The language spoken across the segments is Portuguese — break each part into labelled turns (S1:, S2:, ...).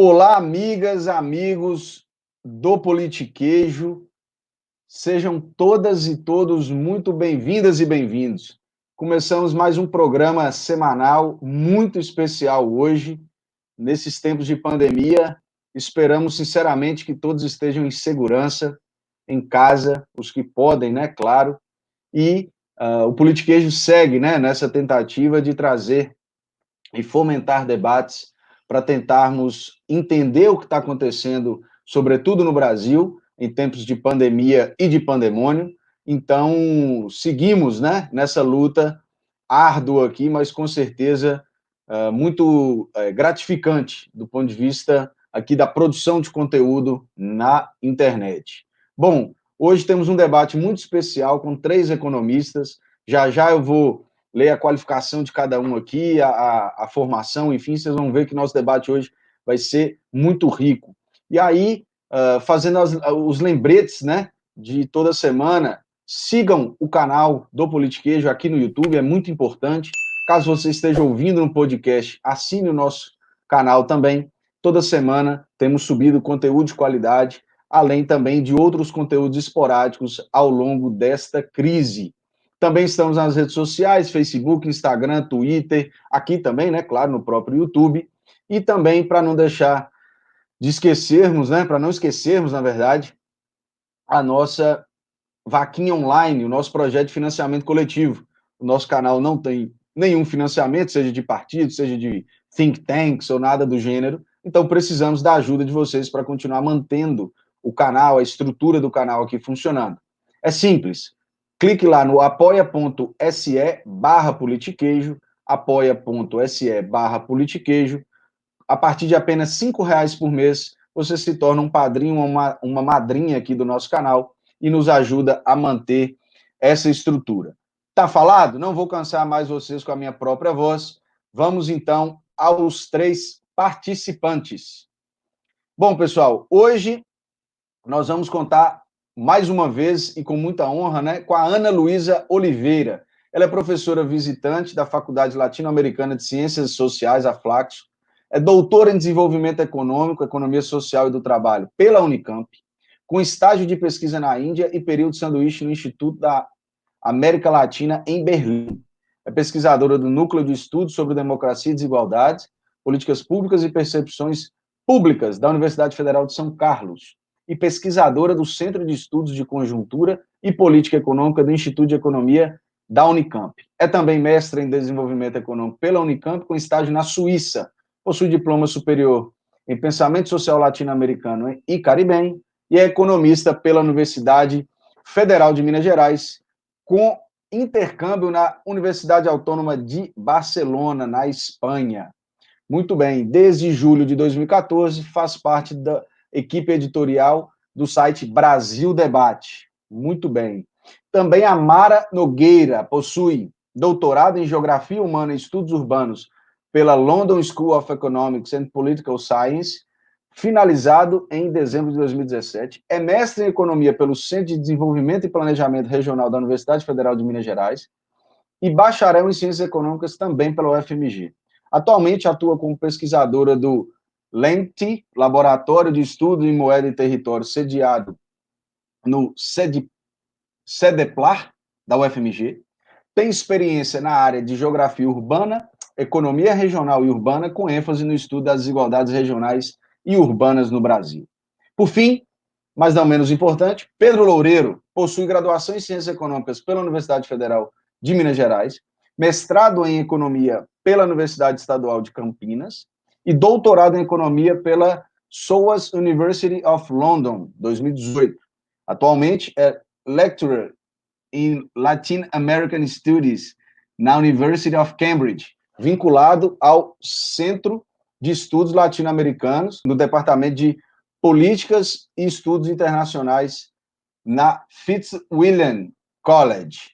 S1: Olá, amigas, amigos do Politiquejo, sejam todas e todos muito bem-vindas e bem-vindos. Começamos mais um programa semanal muito especial hoje, nesses tempos de pandemia. Esperamos sinceramente que todos estejam em segurança, em casa, os que podem, né, claro. E o Politiquejo segue, né, nessa tentativa de trazer e fomentar debates para tentarmos entender o que está acontecendo, sobretudo no Brasil, em tempos de pandemia e de pandemônio. Então, seguimos, né, nessa luta árdua aqui, mas com certeza muito gratificante do ponto de vista aqui da produção de conteúdo na internet. Bom, hoje temos um debate muito especial com 3 economistas. Já já eu vou ler a qualificação de cada um aqui, a formação, enfim, vocês vão ver que nosso debate hoje vai ser muito rico. E aí, fazendo os lembretes, né, de toda semana, sigam o canal do Politiquejo aqui no YouTube, é muito importante. Caso você esteja ouvindo no podcast, assine o nosso canal também. Toda semana temos subido conteúdo de qualidade, além também de outros conteúdos esporádicos ao longo desta crise. Também estamos nas redes sociais, Facebook, Instagram, Twitter, aqui também, né, claro, no próprio YouTube. E também, para não deixar de esquecermos, né, para não esquecermos, na verdade, a nossa vaquinha online, o nosso projeto de financiamento coletivo. O nosso canal não tem nenhum financiamento, seja de partido, seja de think tanks ou nada do gênero. Então, precisamos da ajuda de vocês para continuar mantendo o canal, a estrutura do canal aqui funcionando. É simples. Clique lá no apoia.se/politiquejo, apoia.se/politiquejo. A partir de apenas R$5 por mês, você se torna um padrinho ou uma madrinha aqui do nosso canal e nos ajuda a manter essa estrutura. Tá falado? Não vou cansar mais vocês com a minha própria voz. Vamos, então, aos 3 participantes. Bom, pessoal, hoje nós vamos contar mais uma vez e com muita honra, né, com a Ana Luísa Oliveira. Ela é professora visitante da Faculdade Latino-Americana de Ciências Sociais, a Flaxo, é doutora em Desenvolvimento Econômico, Economia Social e do Trabalho pela Unicamp, com estágio de pesquisa na Índia e período de sanduíche no Instituto da América Latina, em Berlim. É pesquisadora do Núcleo de Estudos sobre Democracia e Desigualdades, Políticas Públicas e Percepções Públicas da Universidade Federal de São Carlos e pesquisadora do Centro de Estudos de Conjuntura e Política Econômica do Instituto de Economia da Unicamp. É também mestra em Desenvolvimento Econômico pela Unicamp, com estágio na Suíça. Possui diploma superior em Pensamento Social Latino-Americano e Caribenho e é economista pela Universidade Federal de Minas Gerais, com intercâmbio na Universidade Autônoma de Barcelona, na Espanha. Muito bem, desde julho de 2014 faz parte da equipe editorial do site Brasil Debate. Muito bem. Também a Mara Nogueira possui doutorado em Geografia Humana e Estudos Urbanos pela London School of Economics and Political Science, finalizado em dezembro de 2017. É mestre em Economia pelo Centro de Desenvolvimento e Planejamento Regional da Universidade Federal de Minas Gerais e bacharel em Ciências Econômicas também pela UFMG. Atualmente atua como pesquisadora do LENT, Laboratório de Estudo em Moeda e Território, sediado no CEDEPLAR, da UFMG. Tem experiência na área de Geografia Urbana, Economia Regional e Urbana, com ênfase no estudo das desigualdades regionais e urbanas no Brasil. Por fim, mas não menos importante, Pedro Loureiro possui graduação em Ciências Econômicas pela Universidade Federal de Minas Gerais, mestrado em Economia pela Universidade Estadual de Campinas e doutorado em Economia pela SOAS University of London, 2018. Atualmente é lecturer em Latin American Studies na University of Cambridge, vinculado ao Centro de Estudos Latino-Americanos, no Departamento de Políticas e Estudos Internacionais na Fitzwilliam College.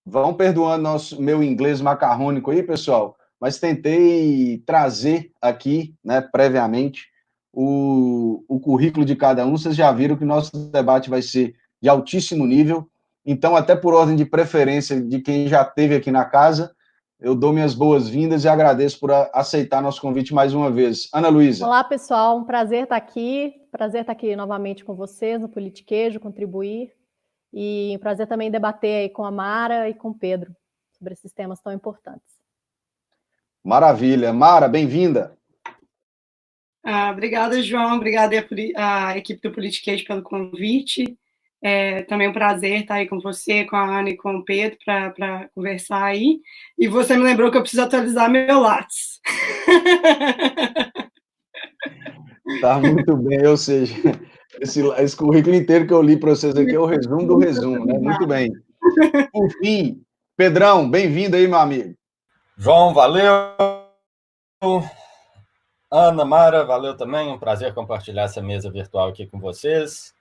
S1: Vão perdoando meu inglês macarrônico aí, pessoal, mas tentei trazer aqui, né, previamente, o currículo de cada um. Vocês já viram que o nosso debate vai ser de altíssimo nível. Então, até por ordem de preferência de quem já esteve aqui na casa, eu dou minhas boas-vindas e agradeço por aceitar nosso convite mais uma vez. Ana Luísa.
S2: Olá, pessoal, um prazer estar aqui novamente com vocês no Politiquejo, contribuir, e um prazer também debater aí com a Mara e com o Pedro sobre esses temas tão importantes.
S1: Maravilha. Mara, bem-vinda.
S3: Obrigada, João, obrigada à equipe do Politiquejo pelo convite. Também um prazer estar aí com você, com a Ana e com o Pedro para conversar aí. E você me lembrou que eu preciso atualizar meu Lattes.
S1: Tá muito bem, ou seja, esse currículo inteiro que eu li para vocês aqui é o resumo do resumo, né? Muito bem. Por fim, Pedrão, bem-vindo aí, meu amigo.
S4: João, valeu. Ana, Mara, valeu também. Um prazer compartilhar essa mesa virtual aqui com vocês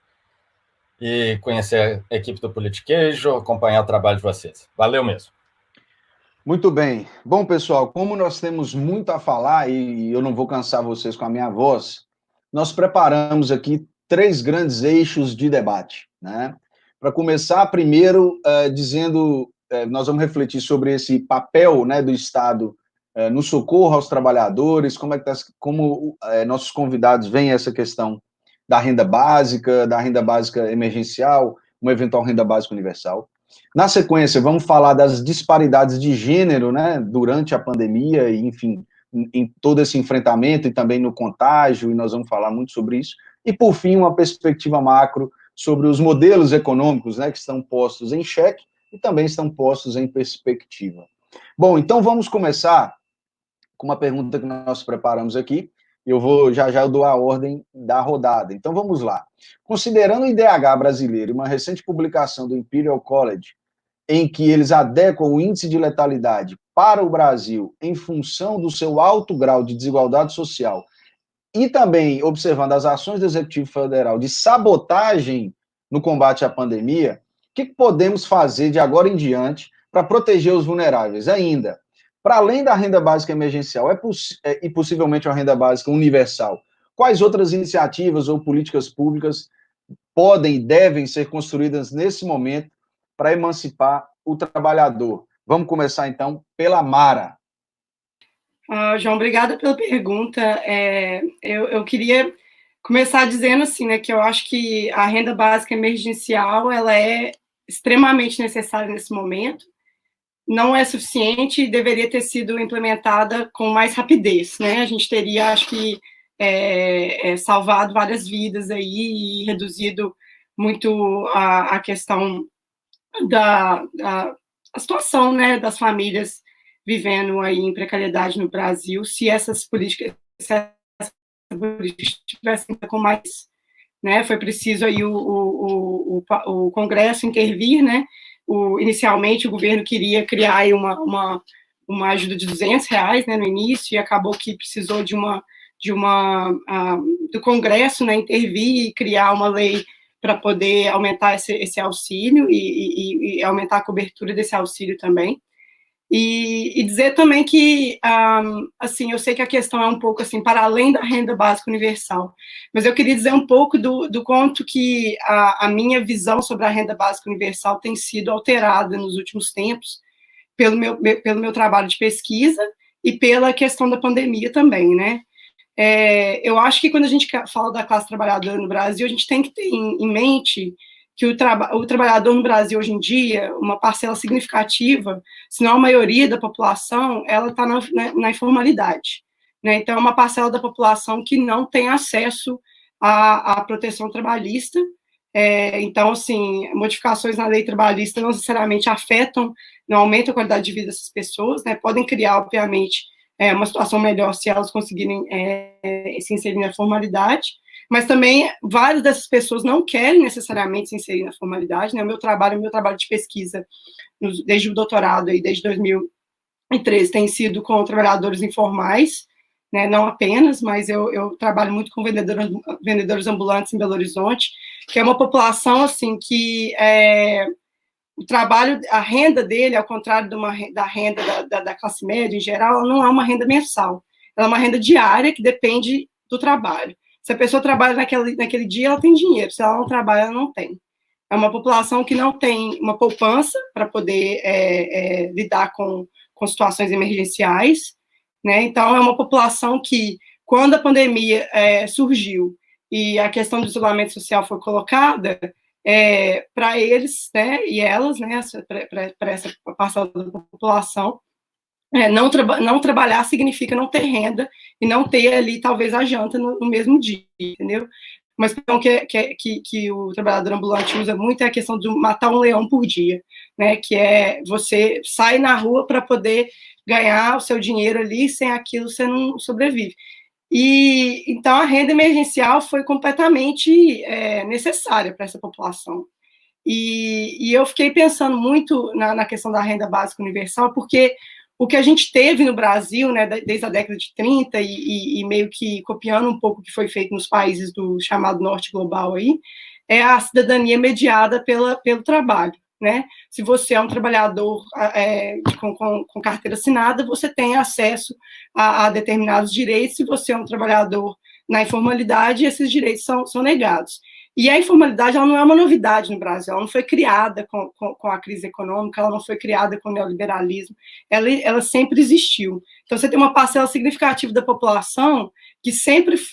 S4: e conhecer a equipe do Politiquejo, acompanhar o trabalho de vocês. Valeu mesmo.
S1: Muito bem. Bom, pessoal, como nós temos muito a falar e eu não vou cansar vocês com a minha voz, nós preparamos aqui 3 grandes eixos de debate, né? Para começar, primeiro, nós vamos refletir sobre esse papel, né, do Estado no socorro aos trabalhadores, como nossos convidados veem essa questão da renda básica emergencial, uma eventual renda básica universal. Na sequência, vamos falar das disparidades de gênero, né, durante a pandemia, e, enfim, em todo esse enfrentamento e também no contágio, e nós vamos falar muito sobre isso. E, por fim, uma perspectiva macro sobre os modelos econômicos, né, que estão postos em xeque e também estão postos em perspectiva. Bom, então vamos começar com uma pergunta que nós preparamos aqui. Já eu dou a ordem da rodada. Então vamos lá. Considerando o IDH brasileiro e uma recente publicação do Imperial College, em que eles adequam o índice de letalidade para o Brasil em função do seu alto grau de desigualdade social e também observando as ações do Executivo Federal de sabotagem no combate à pandemia, o que podemos fazer de agora em diante para proteger os vulneráveis ainda? Para além da renda básica emergencial e possivelmente uma renda básica universal, quais outras iniciativas ou políticas públicas podem e devem ser construídas nesse momento para emancipar o trabalhador? Vamos começar, então, pela Mara.
S3: João, obrigada pela pergunta. Eu queria começar dizendo assim, né, que eu acho que a renda básica emergencial ela é extremamente necessária nesse momento. Não é suficiente e deveria ter sido implementada com mais rapidez, né? A gente teria, acho que, salvado várias vidas aí e reduzido muito a questão da situação, né, das famílias vivendo aí em precariedade no Brasil, se essas políticas tivessem com mais, né? Foi preciso aí o Congresso intervir, né? Inicialmente o governo queria criar aí uma ajuda de R$200, né, no início, e acabou que precisou do Congresso, né, intervir e criar uma lei para poder aumentar esse auxílio e aumentar a cobertura desse auxílio também. E dizer também que, assim, eu sei que a questão é um pouco, assim, para além da renda básica universal, mas eu queria dizer um pouco do quanto que a minha visão sobre a renda básica universal tem sido alterada nos últimos tempos pelo meu trabalho de pesquisa e pela questão da pandemia também, né? Eu acho que quando a gente fala da classe trabalhadora no Brasil, a gente tem que ter em mente que o trabalhador no Brasil hoje em dia, uma parcela significativa, se não a maioria da população, ela está na informalidade, né? Então, é uma parcela da população que não tem acesso à proteção trabalhista. Então, assim, modificações na lei trabalhista não necessariamente afetam, não aumentam a qualidade de vida dessas pessoas, né? Podem criar, obviamente, uma situação melhor se elas conseguirem se inserir na formalidade, mas também várias dessas pessoas não querem necessariamente se inserir na formalidade, né? O meu trabalho de pesquisa, desde o doutorado, aí, desde 2013, tem sido com trabalhadores informais, né? Não apenas, mas eu trabalho muito com vendedores ambulantes em Belo Horizonte, que é uma população, assim, que o trabalho, a renda dele, ao contrário da renda da classe média em geral, ela não é uma renda mensal, ela é uma renda diária que depende do trabalho. Se a pessoa trabalha naquele dia, ela tem dinheiro. Se ela não trabalha, ela não tem. É uma população que não tem uma poupança para poder lidar com com situações emergenciais, né? Então, é uma população que, quando a pandemia surgiu e a questão do isolamento social foi colocada, para eles, né, e elas, né, para essa parcela da população, não trabalhar significa não ter renda e não ter ali, talvez, a janta no mesmo dia, entendeu? Mas então, que o trabalhador ambulante usa muito é a questão de matar um leão por dia, né? Que é você sai na rua para poder ganhar o seu dinheiro ali, sem aquilo você não sobrevive. E então a renda emergencial foi completamente necessária para essa população. E eu fiquei pensando muito na questão da renda básica universal, porque o que a gente teve no Brasil, né, desde a década de 30, e meio que copiando um pouco o que foi feito nos países do chamado Norte Global aí, é a cidadania mediada pelo trabalho, né? Se você é um trabalhador com carteira assinada, você tem acesso a determinados direitos. Se você é um trabalhador na informalidade, esses direitos são negados. E a informalidade, ela não é uma novidade no Brasil, ela não foi criada com a crise econômica, ela não foi criada com o neoliberalismo, ela sempre existiu. Então, você tem uma parcela significativa da população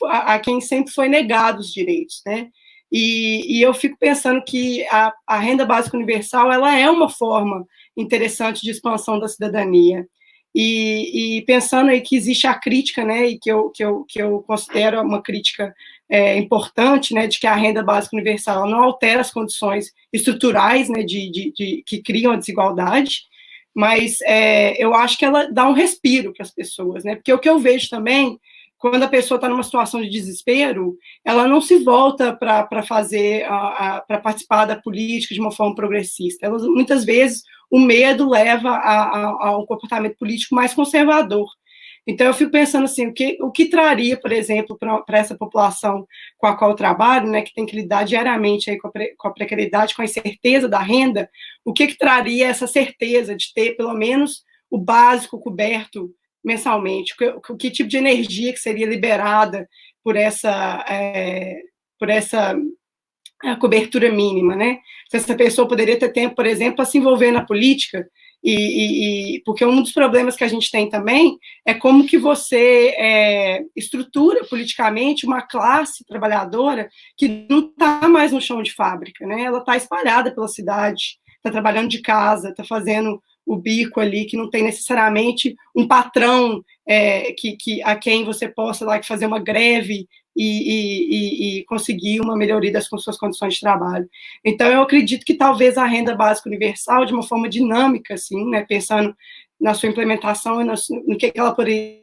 S3: a quem sempre foi negado os direitos, né? E eu fico pensando que a renda básica universal, ela é uma forma interessante de expansão da cidadania. E pensando aí que existe a crítica, né, e que eu considero uma crítica importante, né, de que a renda básica universal não altera as condições estruturais, né, que criam a desigualdade, mas eu acho que ela dá um respiro para as pessoas, né, porque o que eu vejo também, quando a pessoa está numa situação de desespero, ela não se volta para participar da política de uma forma progressista. Muitas vezes o medo leva a um comportamento político mais conservador. Então, eu fico pensando assim, o que traria, por exemplo, para essa população com a qual eu trabalho, né, que tem que lidar diariamente aí com a precariedade, com a incerteza da renda, o que traria essa certeza de ter, pelo menos, o básico coberto mensalmente? Que tipo de energia que seria liberada por essa cobertura mínima, né? Se essa pessoa poderia ter tempo, por exemplo, para se envolver na política, porque um dos problemas que a gente tem também é como que você estrutura politicamente uma classe trabalhadora que não está mais no chão de fábrica, né? Ela está espalhada pela cidade, está trabalhando de casa, está fazendo o bico ali, que não tem necessariamente um patrão a quem você possa lá fazer uma greve e conseguir uma melhoria das suas condições de trabalho. Então, eu acredito que talvez a renda básica universal, de uma forma dinâmica, assim, né, pensando na sua implementação e no que ela poderia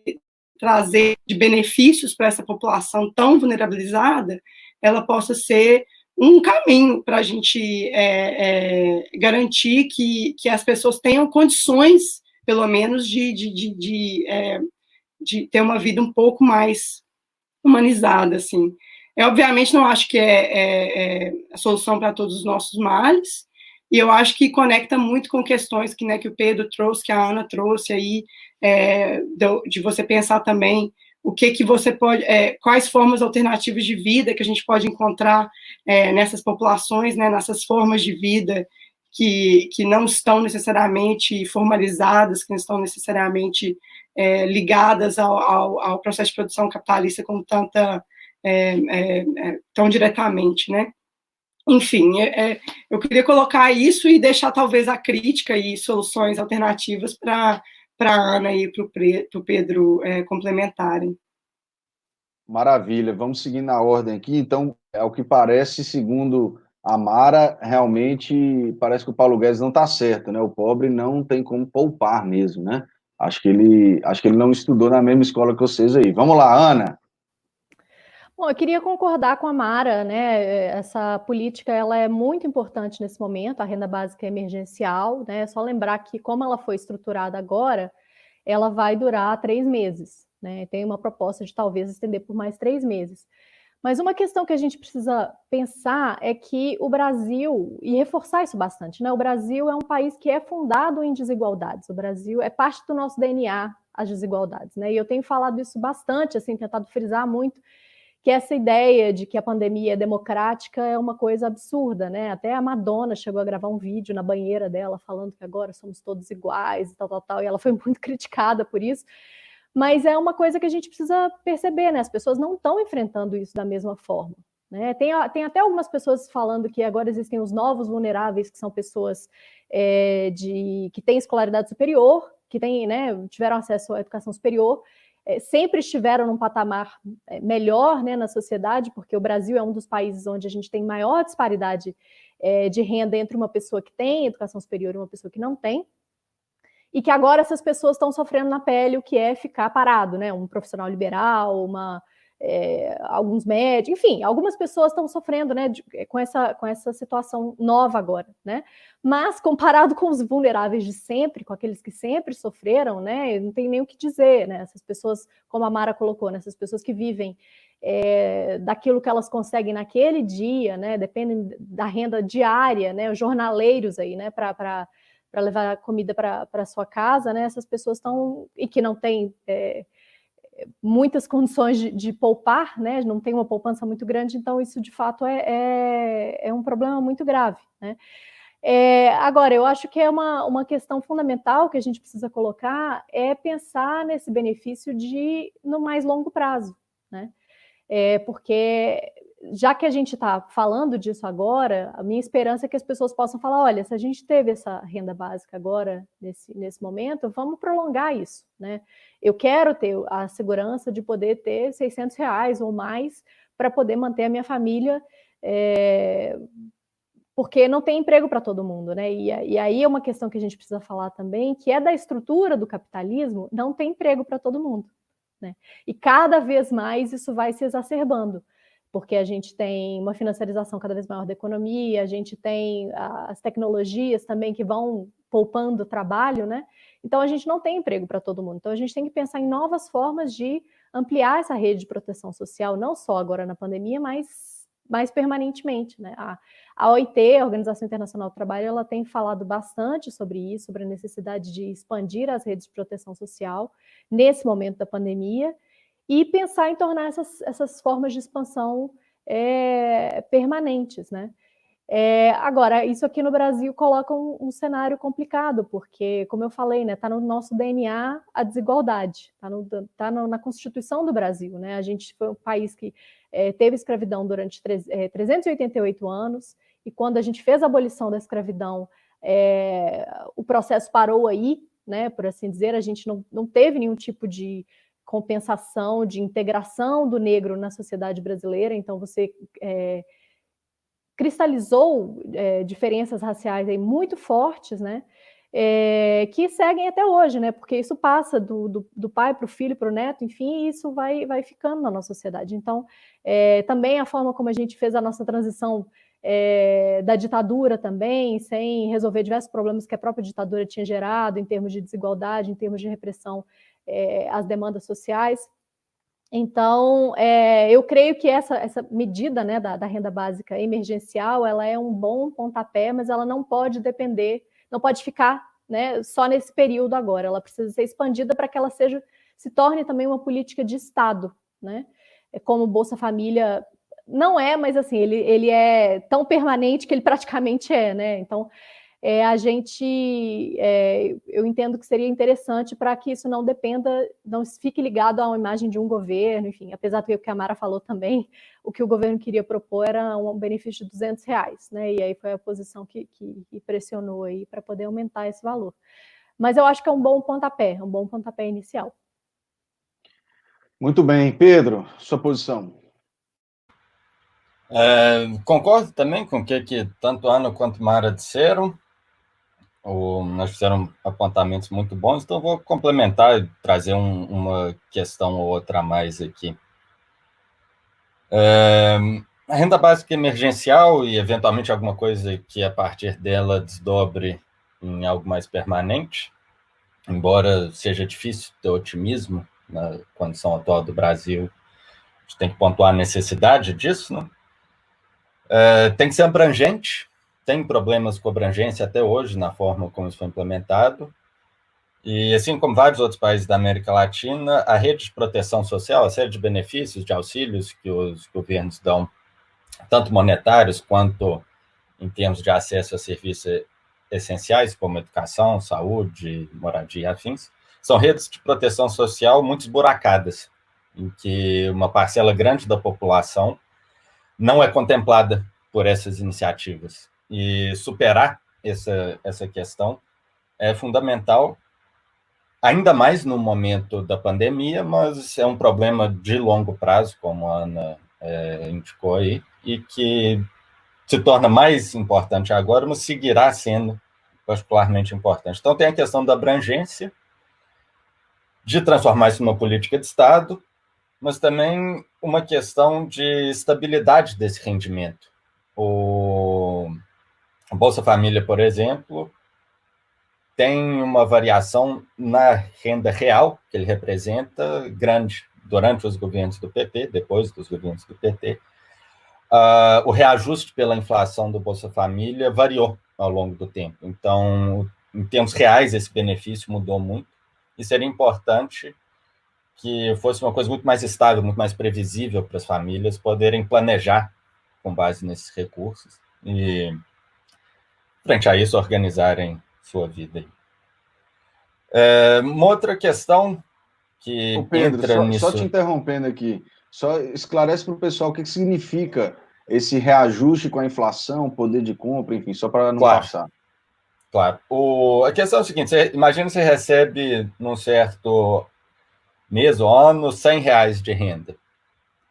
S3: trazer de benefícios para essa população tão vulnerabilizada, ela possa ser um caminho para a gente garantir que as pessoas tenham condições, pelo menos, de ter uma vida um pouco mais humanizada, assim. Eu, obviamente, não acho que é a solução para todos os nossos males, e eu acho que conecta muito com questões que o Pedro trouxe, que a Ana trouxe aí, de você pensar também o que você pode, quais formas alternativas de vida que a gente pode encontrar nessas populações, né, nessas formas de vida que não estão necessariamente formalizadas, que não estão necessariamente ligadas ao processo de produção capitalista com tão diretamente, né? Enfim, eu queria colocar isso e deixar talvez a crítica e soluções alternativas para a Ana e para o Pedro complementarem.
S1: Maravilha, vamos seguir na ordem aqui. Então, ao que parece, segundo a Mara, realmente parece que o Paulo Guedes não está certo, né? O pobre não tem como poupar mesmo, né? Acho que ele não estudou na mesma escola que vocês aí. Vamos lá, Ana.
S2: Bom, eu queria concordar com a Mara, né? Essa política ela é muito importante nesse momento, a renda básica emergencial, né? É só lembrar que, como ela foi estruturada agora, ela vai durar 3 meses, né? Tem uma proposta de talvez estender por mais 3 meses. Mas uma questão que a gente precisa pensar é que o Brasil, e reforçar isso bastante, né? O Brasil é um país que é fundado em desigualdades. O Brasil é parte do nosso DNA, as desigualdades, né? E eu tenho falado isso bastante, assim, tentado frisar muito, que essa ideia de que a pandemia é democrática é uma coisa absurda, né? Até a Madonna chegou a gravar um vídeo na banheira dela falando que agora somos todos iguais e tal, e ela foi muito criticada por isso. Mas é uma coisa que a gente precisa perceber, né? As pessoas não estão enfrentando isso da mesma forma. Né? Tem até algumas pessoas falando que agora existem os novos vulneráveis, que são pessoas que têm escolaridade superior, que têm, né, tiveram acesso à educação superior, sempre estiveram num patamar melhor, né, na sociedade, porque o Brasil é um dos países onde a gente tem maior disparidade de renda entre uma pessoa que tem educação superior e uma pessoa que não tem, e que agora essas pessoas estão sofrendo na pele o que é ficar parado, né? Um profissional liberal, alguns médicos, enfim, algumas pessoas estão sofrendo, né, com essa situação nova agora, né? Mas comparado com os vulneráveis de sempre, com aqueles que sempre sofreram, né, não tem nem o que dizer, né? Essas pessoas, como a Mara colocou, né, essas pessoas que vivem daquilo que elas conseguem naquele dia, né, dependem da renda diária, né, os jornaleiros aí, né, para levar comida para sua casa, né? Essas pessoas estão e que não têm muitas condições de poupar, né? Não tem uma poupança muito grande, então isso de fato é um problema muito grave, né? Agora, eu acho que é uma questão fundamental que a gente precisa colocar é pensar nesse benefício no mais longo prazo, né? Porque já que a gente está falando disso agora, a minha esperança é que as pessoas possam falar, olha, se a gente teve essa renda básica agora, nesse momento, vamos prolongar isso, né? Eu quero ter a segurança de poder ter R$600 ou mais para poder manter a minha família, porque não tem emprego para todo mundo, né? E aí é uma questão que a gente precisa falar também, que é da estrutura do capitalismo, não tem emprego para todo mundo, né? E cada vez mais isso vai se exacerbando, porque a gente tem uma financiarização cada vez maior da economia, a gente tem as tecnologias também que vão poupando trabalho, né? Então a gente não tem emprego para todo mundo. Então a gente tem que pensar em novas formas de ampliar essa rede de proteção social, não só agora na pandemia, mas mais permanentemente, né? A OIT, a Organização Internacional do Trabalho, ela tem falado bastante sobre isso, sobre a necessidade de expandir as redes de proteção social nesse momento da pandemia, e pensar em tornar essas formas de expansão permanentes, né? Agora, isso aqui no Brasil coloca um cenário complicado, porque, como eu falei, né, está no nosso DNA a desigualdade, está na Constituição do Brasil, né? A gente foi um país que teve escravidão durante 388 anos, e quando a gente fez a abolição da escravidão, o processo parou aí, né, por assim dizer, a gente não teve nenhum tipo de compensação, de integração do negro na sociedade brasileira, então você cristalizou diferenças raciais aí muito fortes, né, que seguem até hoje, né, porque isso passa do pai para o filho, para o neto, enfim, e isso vai ficando na nossa sociedade. Então, também a forma como a gente fez a nossa transição da ditadura também, sem resolver diversos problemas que a própria ditadura tinha gerado em termos de desigualdade, em termos de repressão às demandas sociais. Então, eu creio que essa medida, né, da renda básica emergencial, ela é um bom pontapé, mas ela não pode depender, não pode ficar, né, só nesse período agora. Ela precisa ser expandida para que ela se torne também uma política de Estado, né? Como o Bolsa Família não é, mas assim, ele é tão permanente que ele praticamente né? Então, eu entendo que seria interessante para que isso não dependa, não fique ligado a uma imagem de um governo, enfim, apesar do que a Mara falou também, o que o governo queria propor era um benefício de R$200, né? E aí foi a oposição que pressionou aí para poder aumentar esse valor. Mas eu acho que é um bom pontapé inicial.
S1: Muito bem. Pedro, sua posição.
S4: Concordo também com o que tanto Ana quanto Mara disseram. Nós fizemos apontamentos muito bons, então vou complementar e trazer uma questão ou outra a mais aqui. A renda básica emergencial e, eventualmente, alguma coisa que, a partir dela, desdobre em algo mais permanente, embora seja difícil ter otimismo na condição atual do Brasil, a gente tem que pontuar a necessidade disso, né? Tem que ser abrangente, tem problemas com abrangência até hoje, na forma como isso foi implementado, E, assim como vários outros países da América Latina, a rede de proteção social, a série de benefícios, de auxílios que os governos dão, tanto monetários quanto em termos de acesso a serviços essenciais, como educação, saúde, moradia e afins, são redes de proteção social muito esburacadas, em que uma parcela grande da população não é contemplada por essas iniciativas. E superar essa questão é fundamental, ainda mais no momento da pandemia, mas é um problema de longo prazo, como a Ana indicou aí, e que se torna mais importante agora, mas seguirá sendo particularmente importante. Então, tem a questão da abrangência, de transformar isso numa política de Estado, mas também uma questão de estabilidade desse rendimento. O Bolsa Família, por exemplo, tem uma variação na renda real que ele representa grande durante os governos do PT, depois dos governos do PT. O reajuste pela inflação do Bolsa Família variou ao longo do tempo. Então, em termos reais, esse benefício mudou muito, e seria importante que fosse uma coisa muito mais estável, muito mais previsível para as famílias poderem planejar com base nesses recursos e, frente a isso, organizarem sua vida. Uma outra questão que
S1: Ô Pedro,
S4: entra nisso...
S1: Só te interrompendo aqui, só esclarece para o pessoal o que significa esse reajuste com a inflação, poder de compra, enfim, só para não passar.
S4: Claro. A questão é o seguinte, imagina que você recebe, num certo mês ou ano, R$100 de renda.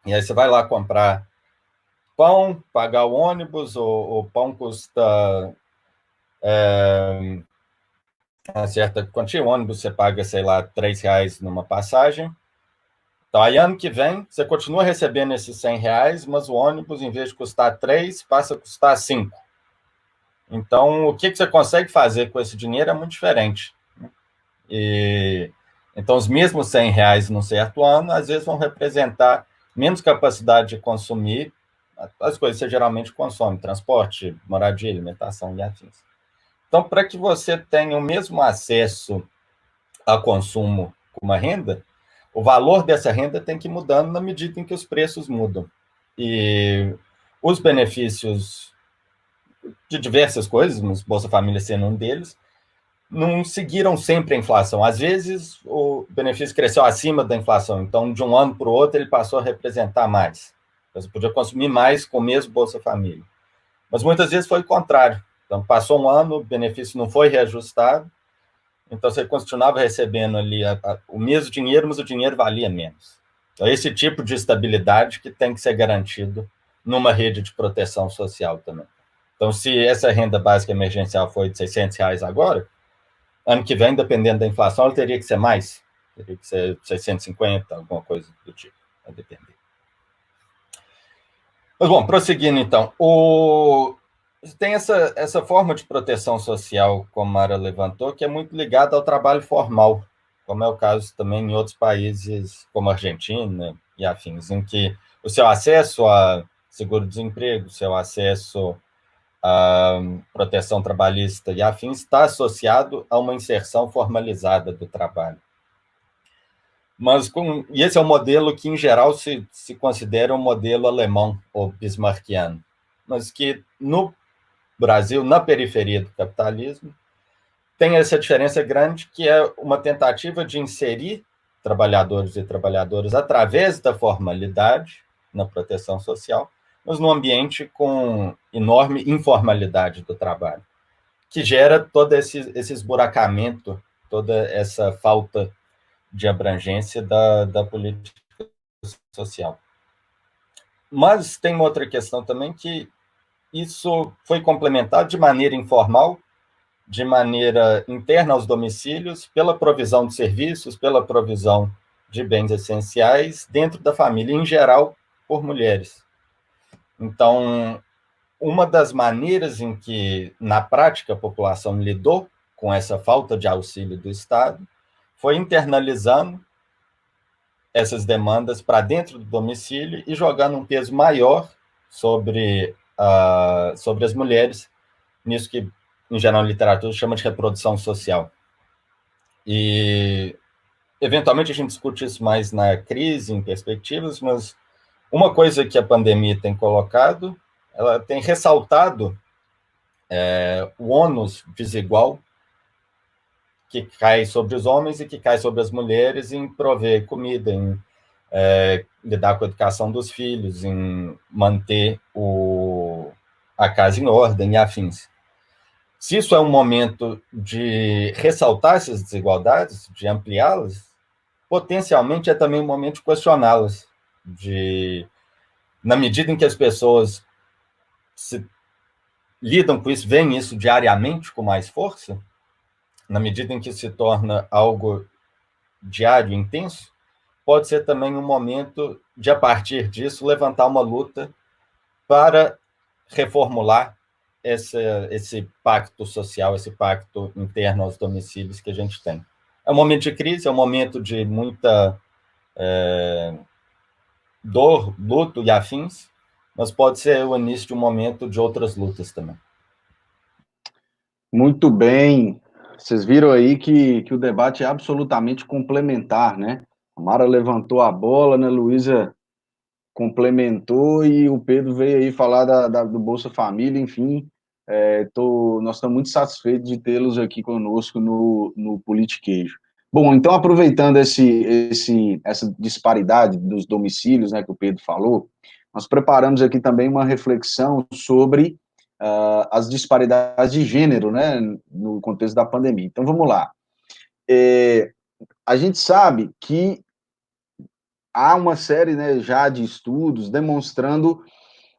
S4: E aí você vai lá comprar pão, pagar o ônibus, o pão custa uma certa quantia, o ônibus você paga, sei lá, R$3 numa passagem. Então, aí ano que vem, você continua recebendo esses R$100, mas o ônibus, em vez de custar 3, passa a custar 5. Então, o que você consegue fazer com esse dinheiro é muito diferente. Então, os mesmos R$100 num certo ano, às vezes vão representar menos capacidade de consumir as coisas que você geralmente consome, transporte, moradia, alimentação e afins. Então, para que você tenha o mesmo acesso a consumo com uma renda, o valor dessa renda tem que ir mudando na medida em que os preços mudam. E os benefícios de diversas coisas, mas Bolsa Família sendo um deles, não seguiram sempre a inflação. Às vezes, o benefício cresceu acima da inflação, então, de um ano para o outro, ele passou a representar mais. Você podia consumir mais com o mesmo Bolsa Família. Mas muitas vezes foi o contrário. Então, passou um ano, o benefício não foi reajustado, então você continuava recebendo ali o mesmo dinheiro, mas o dinheiro valia menos. Então, esse tipo de estabilidade que tem que ser garantido numa rede de proteção social também. Então, se essa renda básica emergencial foi de R$600 agora, ano que vem, dependendo da inflação, ela teria que ser mais. Teria que ser 650, alguma coisa do tipo, a depender. Mas, bom, prosseguindo, então, tem essa forma de proteção social, como a Mara levantou, que é muito ligada ao trabalho formal, como é o caso também em outros países, como a Argentina e afins, em que o seu acesso a seguro-desemprego, o seu acesso a proteção trabalhista e afins está associado a uma inserção formalizada do trabalho. E esse é um modelo que, em geral, se considera um modelo alemão ou bismarckiano, mas que, no Brasil, na periferia do capitalismo, tem essa diferença grande, que é uma tentativa de inserir trabalhadores e trabalhadoras através da formalidade na proteção social, mas num ambiente com enorme informalidade do trabalho, que gera todo esse esburacamento, toda essa falta de abrangência da política social. Mas tem uma outra questão também, que isso foi complementado de maneira informal, de maneira interna aos domicílios, pela provisão de serviços, pela provisão de bens essenciais dentro da família, em geral, por mulheres. Então, uma das maneiras em que, na prática, a população lidou com essa falta de auxílio do Estado foi internalizando essas demandas para dentro do domicílio e jogando um peso maior sobre as mulheres, nisso que, em geral, a literatura chama de reprodução social. E, eventualmente, a gente discute isso mais na crise, em perspectivas, mas uma coisa que a pandemia tem colocado, ela tem ressaltado o ônus desigual que cai sobre os homens e que cai sobre as mulheres em prover comida, em lidar com a educação dos filhos, em manter a casa em ordem e afins. Se isso é um momento de ressaltar essas desigualdades, de ampliá-las, potencialmente é também um momento de questioná-las, na medida em que as pessoas lidam com isso, veem isso diariamente com mais força, na medida em que se torna algo diário, intenso, pode ser também um momento de, a partir disso, levantar uma luta para reformular esse pacto social, esse pacto interno aos domicílios que a gente tem. É um momento de crise, é um momento de muita dor, luto e afins, mas pode ser o início de um momento de outras lutas também.
S1: Muito bem. Vocês viram aí que o debate é absolutamente complementar, né? A Mara levantou a bola, né? Luísa complementou e o Pedro veio aí falar do Bolsa Família, enfim. Nós estamos muito satisfeitos de tê-los aqui conosco no Politiquejo. Bom, então, aproveitando essa disparidade dos domicílios, né, que o Pedro falou, nós preparamos aqui também uma reflexão sobre as disparidades de gênero, né, no contexto da pandemia. Então, vamos lá. A gente sabe que há uma série, né, já de estudos demonstrando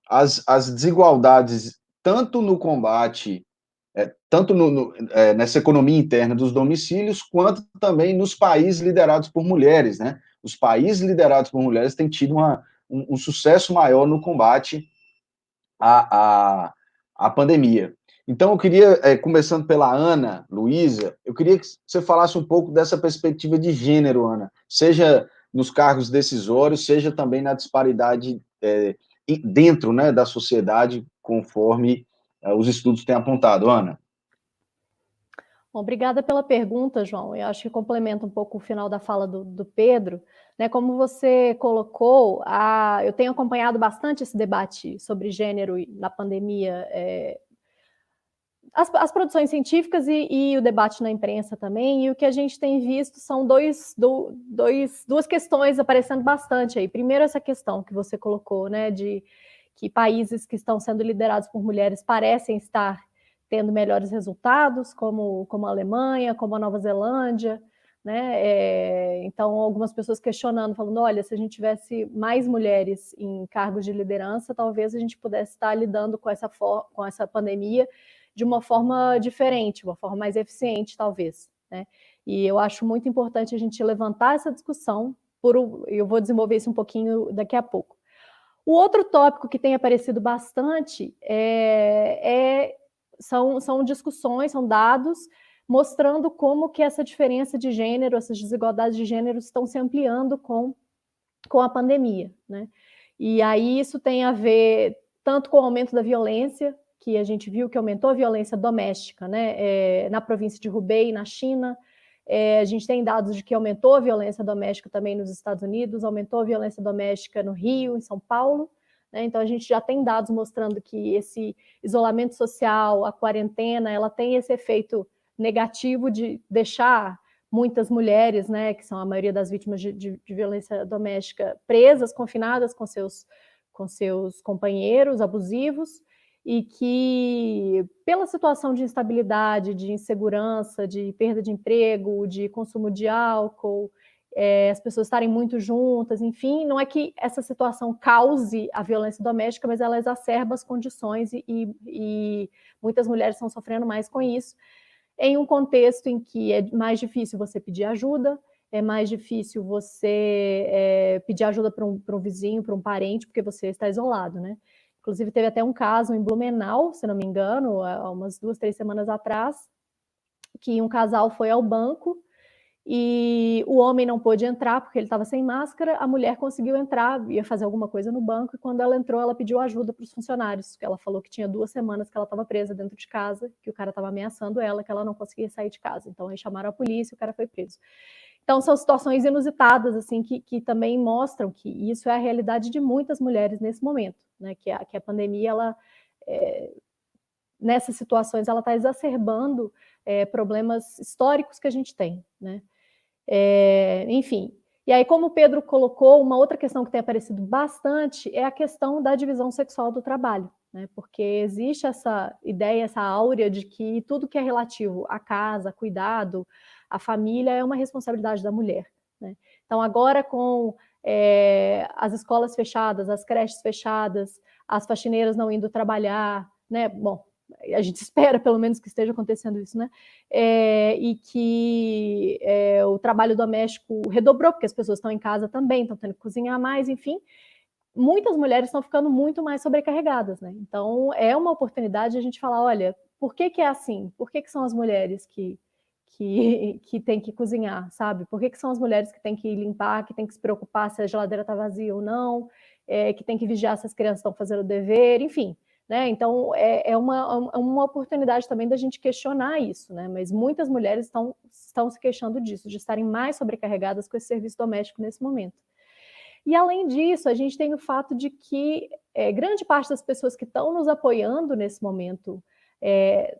S1: as desigualdades tanto no combate, tanto nessa economia interna dos domicílios, quanto também nos países liderados por mulheres, né? Os países liderados por mulheres têm tido um sucesso maior no combate à pandemia. Então, eu queria, começando pela Ana Luísa, eu queria que você falasse um pouco dessa perspectiva de gênero, Ana, seja nos cargos decisórios, seja também na disparidade dentro, né, da sociedade, conforme os estudos têm apontado. Ana?
S2: Bom, obrigada pela pergunta, João. Eu acho que complementa um pouco o final da fala do Pedro. Né, como você colocou, eu tenho acompanhado bastante esse debate sobre gênero na pandemia, as produções científicas e o debate na imprensa também, e o que a gente tem visto são duas questões aparecendo bastante aí. Primeiro, essa questão que você colocou, né, de que países que estão sendo liderados por mulheres parecem estar tendo melhores resultados, como a Alemanha, como a Nova Zelândia, né? Então, algumas pessoas questionando, falando, olha, se a gente tivesse mais mulheres em cargos de liderança, talvez a gente pudesse estar lidando com essa pandemia de uma forma diferente, uma forma mais eficiente, talvez, né? E eu acho muito importante a gente levantar essa discussão, eu vou desenvolver isso um pouquinho daqui a pouco. O outro tópico que tem aparecido bastante são discussões, são dados mostrando como que essa diferença de gênero, essas desigualdades de gênero estão se ampliando com a pandemia, né? E aí isso tem a ver tanto com o aumento da violência, que a gente viu que aumentou a violência doméstica, né? Na província de Hubei, na China. A gente tem dados de que aumentou a violência doméstica também nos Estados Unidos, aumentou a violência doméstica no Rio, em São Paulo, né? Então a gente já tem dados mostrando que esse isolamento social, a quarentena, ela tem esse efeito negativo de deixar muitas mulheres, né, que são a maioria das vítimas de violência doméstica, presas, confinadas com seus companheiros abusivos, e que, pela situação de instabilidade, de insegurança, de perda de emprego, de consumo de álcool, as pessoas estarem muito juntas, enfim, não é que essa situação cause a violência doméstica, mas ela exacerba as condições e muitas mulheres estão sofrendo mais com isso, em um contexto em que é mais difícil você pedir ajuda, é mais difícil você pedir ajuda para um vizinho, para um parente, porque você está isolado, né? Inclusive, teve até um caso em Blumenau, se não me engano, há umas 2, 3 semanas atrás, que um casal foi ao banco e o homem não pôde entrar porque ele estava sem máscara, a mulher conseguiu entrar, ia fazer alguma coisa no banco, e quando ela entrou, ela pediu ajuda para os funcionários, ela falou que tinha 2 semanas que ela estava presa dentro de casa, que o cara estava ameaçando ela, que ela não conseguia sair de casa. Então, aí chamaram a polícia e o cara foi preso. Então, são situações inusitadas, assim, que também mostram que isso é a realidade de muitas mulheres nesse momento, né? Que a pandemia, ela, nessas situações, ela está exacerbando problemas históricos que a gente tem, né? Enfim, e aí, como o Pedro colocou, uma outra questão que tem aparecido bastante é a questão da divisão sexual do trabalho, né? Porque existe essa ideia, essa áurea de que tudo que é relativo à casa, cuidado, à família é uma responsabilidade da mulher, né? Então, agora com as escolas fechadas, as creches fechadas, as faxineiras não indo trabalhar, né? Bom, a gente espera, pelo menos, que esteja acontecendo isso, né? E que o trabalho doméstico redobrou, porque as pessoas estão em casa também, estão tendo que cozinhar mais, enfim. Muitas mulheres estão ficando muito mais sobrecarregadas, né? Então, é uma oportunidade de a gente falar, olha, por que é assim? Por que são as mulheres que têm que cozinhar, sabe? Por que são as mulheres que têm que limpar, que têm que se preocupar se a geladeira está vazia ou não, que têm que vigiar se as crianças estão fazendo o dever, enfim. Né? Então, é uma oportunidade também da gente questionar isso, né? Mas muitas mulheres estão se queixando disso, de estarem mais sobrecarregadas com esse serviço doméstico nesse momento. E, além disso, a gente tem o fato de que grande parte das pessoas que estão nos apoiando nesse momento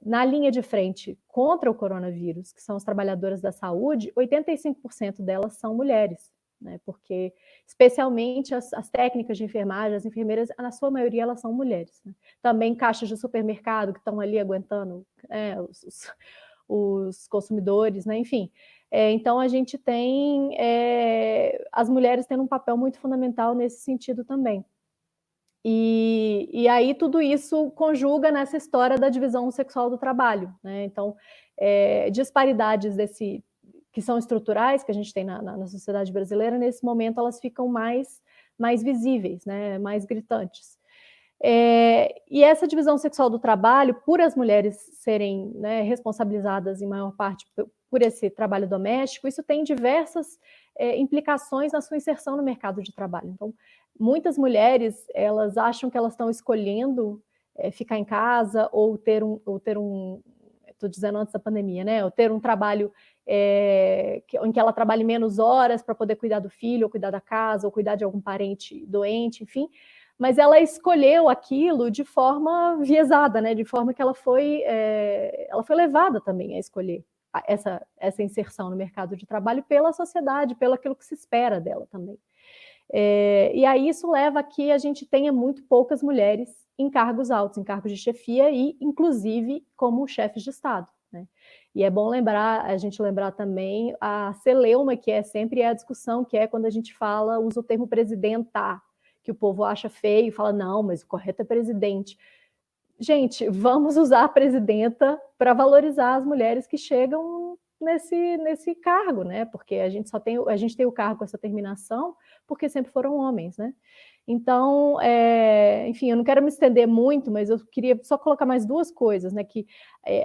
S2: na linha de frente contra o coronavírus, que são as trabalhadoras da saúde, 85% delas são mulheres. Né, porque especialmente as técnicas de enfermagem, as enfermeiras, na sua maioria, elas são mulheres. Né? Também caixas de supermercado que estão ali aguentando os consumidores, né? Enfim. Então, a gente tem as mulheres tendo um papel muito fundamental nesse sentido também. E aí tudo isso conjuga nessa história da divisão sexual do trabalho. Né? Então, disparidades que são estruturais, que a gente tem na sociedade brasileira, nesse momento elas ficam mais visíveis, né, mais gritantes. E essa divisão sexual do trabalho, por as mulheres serem, né, responsabilizadas em maior parte por esse trabalho doméstico, isso tem diversas implicações na sua inserção no mercado de trabalho. Então, muitas mulheres, elas acham que elas estão escolhendo ficar em casa ou ter um estou dizendo antes da pandemia, né? Ou ter um trabalho em que ela trabalhe menos horas para poder cuidar do filho, ou cuidar da casa, ou cuidar de algum parente doente, enfim. Mas ela escolheu aquilo de forma viesada, né? De forma que ela foi levada também a escolher essa inserção no mercado de trabalho pela sociedade, pelo aquilo que se espera dela também. E aí isso leva a que a gente tenha muito poucas mulheres em cargos altos, em cargos de chefia e, inclusive, como chefes de Estado. Né? E é bom a gente lembrar também a celeuma, que sempre a discussão, que é quando a gente usa o termo presidenta, que o povo acha feio e fala, não, mas o correto é presidente. Gente, vamos usar a presidenta para valorizar as mulheres que chegam nesse cargo, né? Porque a gente tem o cargo com essa terminação porque sempre foram homens, né? Então, enfim, eu não quero me estender muito, mas eu queria só colocar mais 2 coisas, né? Que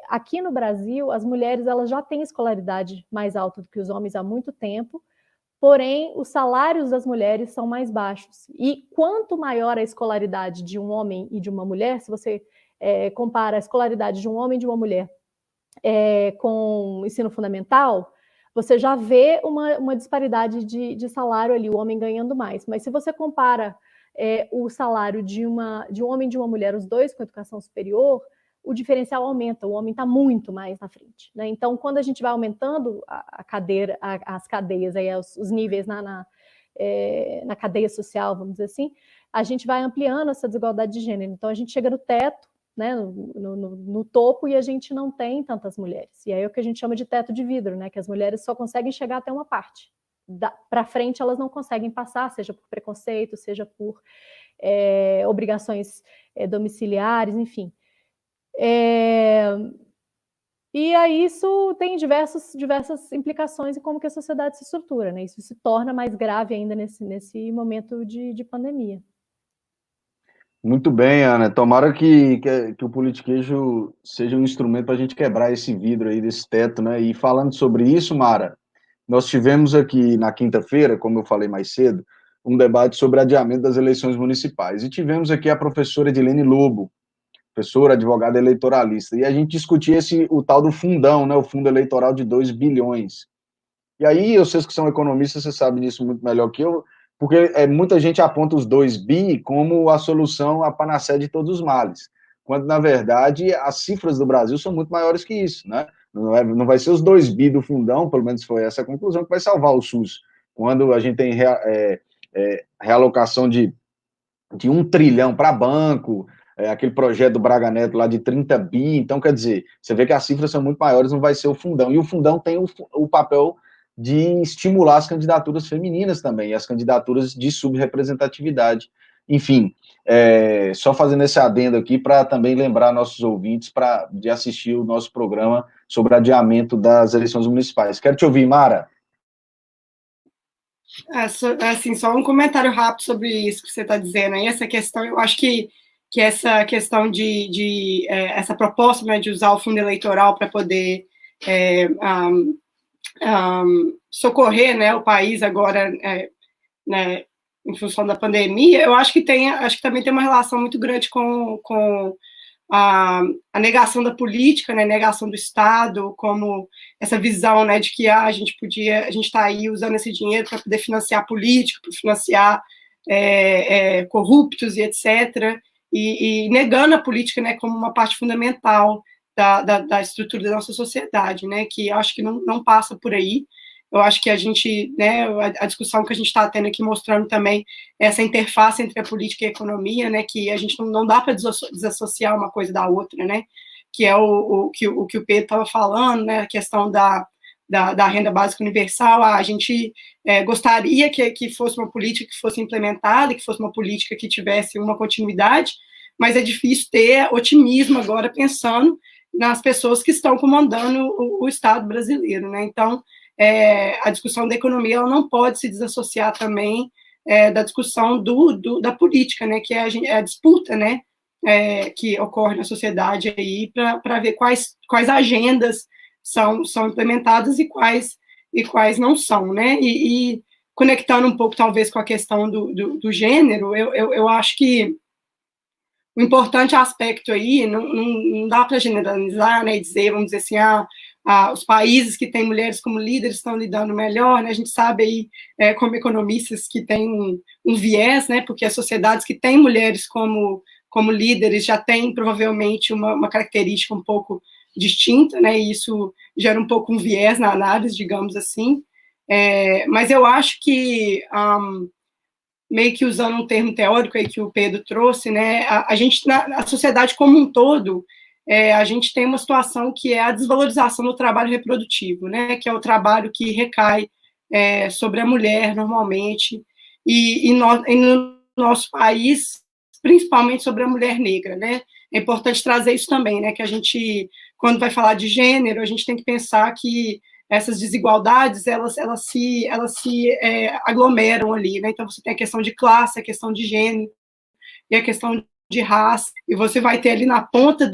S2: aqui no Brasil, as mulheres elas já têm escolaridade mais alta do que os homens há muito tempo, porém, os salários das mulheres são mais baixos. E quanto maior a escolaridade de um homem e de uma mulher, se você compara a escolaridade de um homem e de uma mulher com o ensino fundamental, você já vê uma disparidade de salário ali, o homem ganhando mais. Mas se você compara o salário de um homem e de uma mulher, os dois com educação superior, o diferencial aumenta, o homem está muito mais na frente. Né? Então, quando a gente vai aumentando as cadeias, aí, os níveis na cadeia social, vamos dizer assim, a gente vai ampliando essa desigualdade de gênero. Então, a gente chega no teto, né, no topo, e a gente não tem tantas mulheres. E aí é o que a gente chama de teto de vidro, né, que as mulheres só conseguem chegar até uma parte. Para frente elas não conseguem passar, seja por preconceito, seja por obrigações domiciliares, enfim. E aí isso tem diversas implicações em como que a sociedade se estrutura, né? Isso se torna mais grave ainda nesse momento de pandemia.
S1: Muito bem, Ana. Tomara que o politiquejo seja um instrumento para a gente quebrar esse vidro aí desse teto, né? E falando sobre isso, Mara, Nós tivemos aqui na quinta-feira, como eu falei mais cedo, um debate sobre adiamento das eleições municipais. E tivemos aqui a professora Edilene Lobo, professora, advogada eleitoralista, e a gente discutia o tal do fundão, né, o fundo eleitoral de 2 bilhões. E aí, vocês que são economistas, vocês sabem disso muito melhor que eu, porque muita gente aponta os 2 bi como a solução, a panaceia de todos os males, quando, na verdade, as cifras do Brasil são muito maiores que isso, né? Não vai ser os 2 bi do fundão, pelo menos foi essa a conclusão, que vai salvar o SUS. Quando a gente tem realocação de 1 trilhão para banco, aquele projeto do Braga Neto lá de 30 bi, então, quer dizer, você vê que as cifras são muito maiores, não vai ser o fundão. E o fundão tem o papel de estimular as candidaturas femininas também, as candidaturas de subrepresentatividade. Enfim, só fazendo esse adendo aqui para também lembrar nossos ouvintes de assistir o nosso programa sobre adiamento das eleições municipais. Quero te ouvir, Mara.
S3: Assim, só um comentário rápido sobre isso que você está dizendo aí, essa questão, eu acho que essa questão essa proposta, né, de usar o fundo eleitoral para poder socorrer, né, o país agora, né, em função da pandemia, eu acho que também tem uma relação muito grande com a negação da política, né, a negação do Estado, como essa visão, né, de que a gente está aí usando esse dinheiro para poder financiar política, para financiar corruptos e etc., e negando a política, né, como uma parte fundamental da estrutura da nossa sociedade, né, que eu acho que não passa por aí. Eu acho que a gente, né, a discussão que a gente está tendo aqui mostrando também essa interface entre a política e a economia, né, que a gente não dá para desassociar uma coisa da outra, né, que é o que o Pedro estava falando, né, a questão da renda básica universal. A gente gostaria que fosse uma política que fosse implementada, que fosse uma política que tivesse uma continuidade, mas é difícil ter otimismo agora pensando nas pessoas que estão comandando o Estado brasileiro, né, então a discussão da economia ela não pode se desassociar também da discussão da política, né, que é a disputa, né, que ocorre na sociedade aí para ver quais agendas são implementadas e quais não são, né, e conectando um pouco talvez com a questão do gênero, eu acho que o importante aspecto aí, não dá para generalizar, né, e vamos dizer assim, os países que têm mulheres como líderes estão lidando melhor, né, a gente sabe aí, como economistas, que tem um viés, né, porque as sociedades que têm mulheres como líderes já têm, provavelmente, uma característica um pouco distinta, né, e isso gera um pouco um viés na análise, digamos assim, mas eu acho que meio que usando um termo teórico aí que o Pedro trouxe, né, a gente, a sociedade como um todo, a gente tem uma situação que é a desvalorização do trabalho reprodutivo, né, que é o trabalho que recai sobre a mulher, normalmente, e no nosso país, principalmente sobre a mulher negra, né, é importante trazer isso também, né, que a gente, quando vai falar de gênero, a gente tem que pensar que essas desigualdades, elas se aglomeram ali, né? Então, você tem a questão de classe, a questão de gênero e a questão de raça, e você vai ter ali na ponta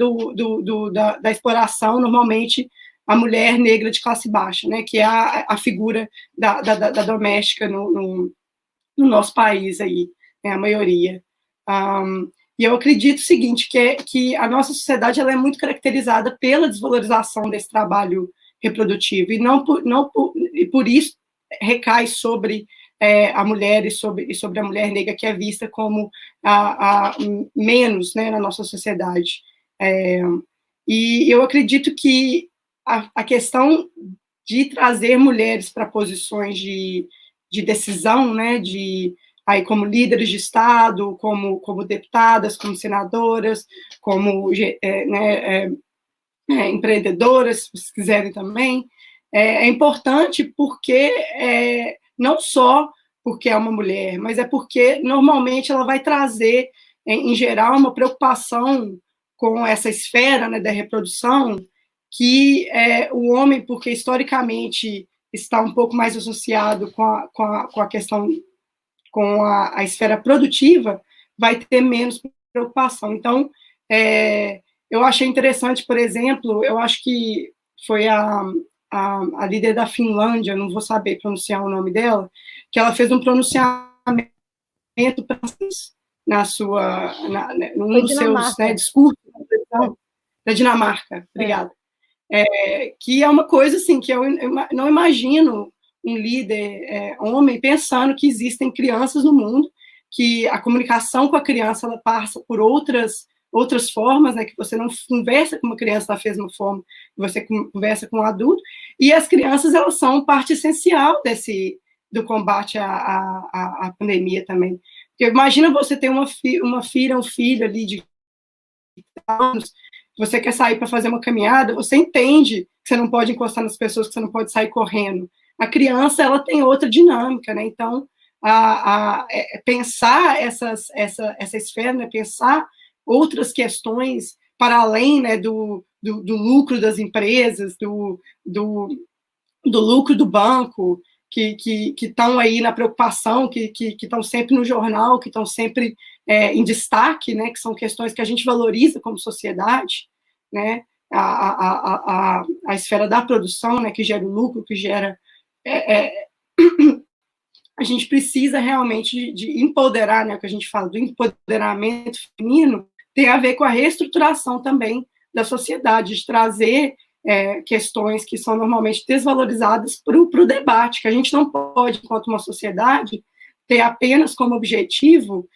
S3: da exploração, normalmente, a mulher negra de classe baixa, né? Que é a figura da doméstica no nosso país aí, né? A maioria. E eu acredito o seguinte, que a nossa sociedade ela é muito caracterizada pela desvalorização desse trabalho reprodutivo, e por isso recai sobre a mulher e sobre a mulher negra, que é vista como menos, né, na nossa sociedade. E eu acredito que a questão de trazer mulheres para posições de decisão, né, aí como líderes de Estado, como deputadas, como senadoras, como empreendedoras, se quiserem também, é importante porque não só porque é uma mulher, mas é porque normalmente ela vai trazer, em geral, uma preocupação com essa esfera, né, da reprodução, que o homem, porque historicamente está um pouco mais associado com a questão, com a esfera produtiva, vai ter menos preocupação. Então, eu achei interessante, por exemplo, eu acho que foi a a líder da Finlândia, não vou saber pronunciar o nome dela, que ela fez um pronunciamento na sua, num dos seus, né, discursos da Dinamarca, obrigada. Que é uma coisa assim que eu não imagino um líder homem pensando que existem crianças no mundo, que a comunicação com a criança ela passa por outras formas, né, que você não conversa com uma criança da mesma forma que você conversa com um adulto, e as crianças elas são parte essencial do combate à pandemia também. Porque imagina você ter uma filha, um filho ali de anos, você quer sair para fazer uma caminhada, você entende que você não pode encostar nas pessoas, que você não pode sair correndo. A criança, ela tem outra dinâmica, né? Então, pensar essa esfera, né? Pensar outras questões para além, né, do lucro das empresas, do lucro do banco, que estão aí na preocupação, que estão sempre no jornal, que estão sempre em destaque, né, que são questões que a gente valoriza como sociedade, né, a esfera da produção, né, que gera o lucro, que gera... a gente precisa realmente de empoderar, né, o que a gente fala do empoderamento feminino, tem a ver com a reestruturação também da sociedade, de trazer questões que são normalmente desvalorizadas para o debate, que a gente não pode, enquanto uma sociedade, ter apenas como objetivo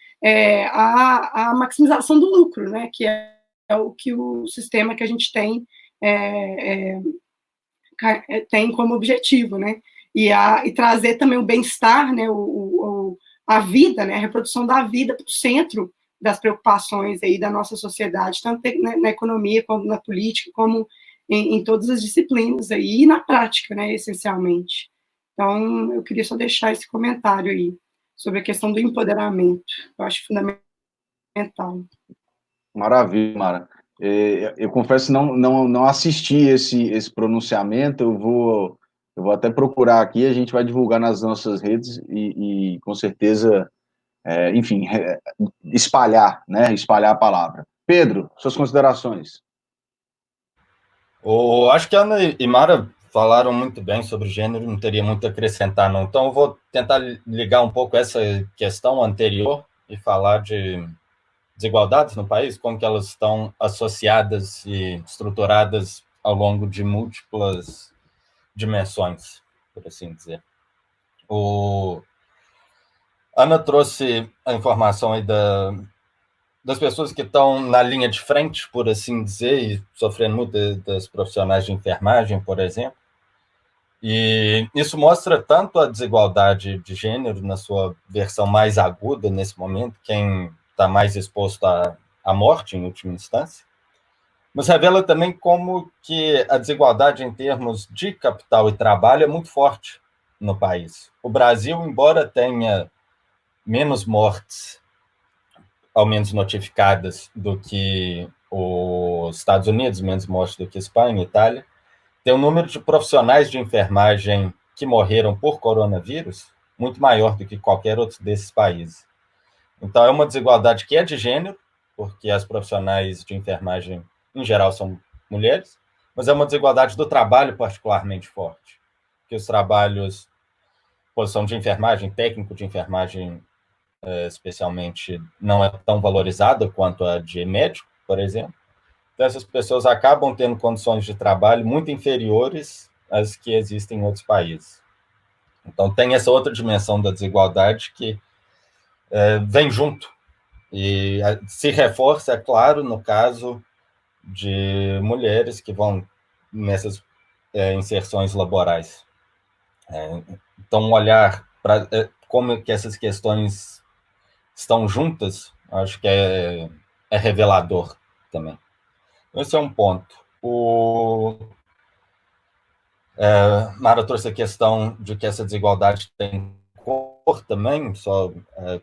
S3: a maximização do lucro, né, que é o que o sistema que a gente tem tem como objetivo, né, e trazer também o bem-estar, né, a vida, né, a reprodução da vida para o centro das preocupações aí da nossa sociedade, tanto na economia, como na política, como em todas as disciplinas aí, e na prática, né, essencialmente. Então, eu queria só deixar esse comentário aí, sobre a questão do empoderamento, eu acho fundamental.
S1: Maravilha, Mara. Eu confesso que não assisti esse pronunciamento, eu vou até procurar aqui, a gente vai divulgar nas nossas redes e com certeza, enfim, espalhar a palavra. Pedro, suas considerações.
S4: Acho que a Ana e Mara falaram muito bem sobre gênero, não teria muito a acrescentar, não. Então, eu vou tentar ligar um pouco essa questão anterior e falar de desigualdades no país, como que elas estão associadas e estruturadas ao longo de múltiplas dimensões, por assim dizer. Ana trouxe a informação aí das pessoas que estão na linha de frente, por assim dizer, e sofrendo muito das profissionais de enfermagem, por exemplo. E isso mostra tanto a desigualdade de gênero na sua versão mais aguda nesse momento, quem está mais exposto à morte, em última instância, mas revela também como que a desigualdade em termos de capital e trabalho é muito forte no país. O Brasil, embora tenha menos mortes, ao menos notificadas, do que os Estados Unidos, menos mortes do que Espanha e Itália, tem um número de profissionais de enfermagem que morreram por coronavírus muito maior do que qualquer outro desses países. Então, é uma desigualdade que é de gênero, porque as profissionais de enfermagem, em geral, são mulheres, mas é uma desigualdade do trabalho particularmente forte, que os trabalhos, posição de enfermagem, técnico de enfermagem, especialmente, não é tão valorizada quanto a de médico, por exemplo. Então, essas pessoas acabam tendo condições de trabalho muito inferiores às que existem em outros países. Então, tem essa outra dimensão da desigualdade que vem junto e se reforça, é claro, no caso de mulheres que vão nessas inserções laborais. Então, um olhar para como que essas questões estão juntas, acho que é revelador também. Esse é um ponto. Mara trouxe a questão de que essa desigualdade tem cor também, só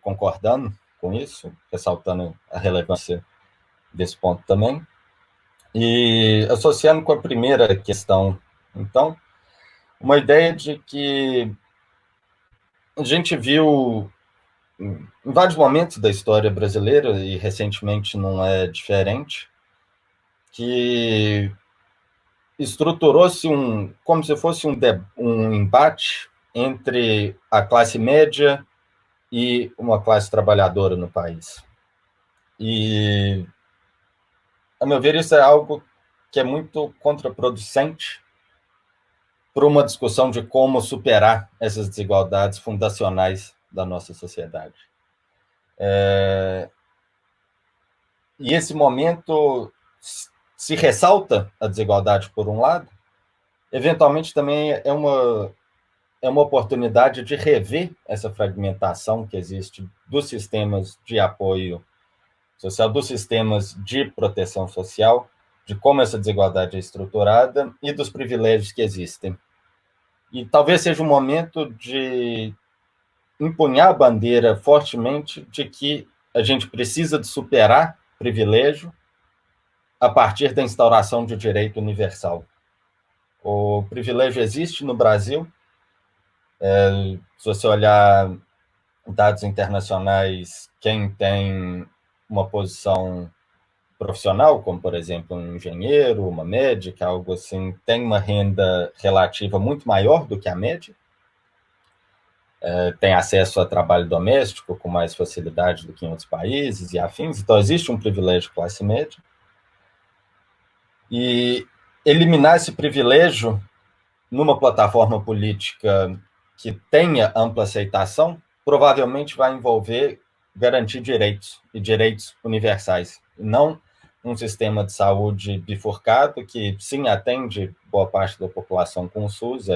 S4: concordando com isso, ressaltando a relevância desse ponto também. E associando com a primeira questão, então, uma ideia de que a gente viu em vários momentos da história brasileira, e recentemente não é diferente, que estruturou-se como se fosse um embate entre a classe média e uma classe trabalhadora no país. E, a meu ver, isso é algo que é muito contraproducente para uma discussão de como superar essas desigualdades fundacionais da nossa sociedade. E esse momento se ressalta a desigualdade por um lado, eventualmente também é uma oportunidade de rever essa fragmentação que existe dos sistemas de apoio social, dos sistemas de proteção social, de como essa desigualdade é estruturada e dos privilégios que existem. E talvez seja um momento de empunhar a bandeira fortemente de que a gente precisa de superar privilégio a partir da instauração de direito universal. O privilégio existe no Brasil. Se você olhar dados internacionais, quem tem uma posição profissional, como, por exemplo, um engenheiro, uma médica, algo assim, tem uma renda relativa muito maior do que a média, tem acesso a trabalho doméstico com mais facilidade do que em outros países e afins, então existe um privilégio classe média. E eliminar esse privilégio numa plataforma política que tenha ampla aceitação, provavelmente vai envolver garantir direitos, e direitos universais, e não um sistema de saúde bifurcado, que sim atende boa parte da população com o SUS.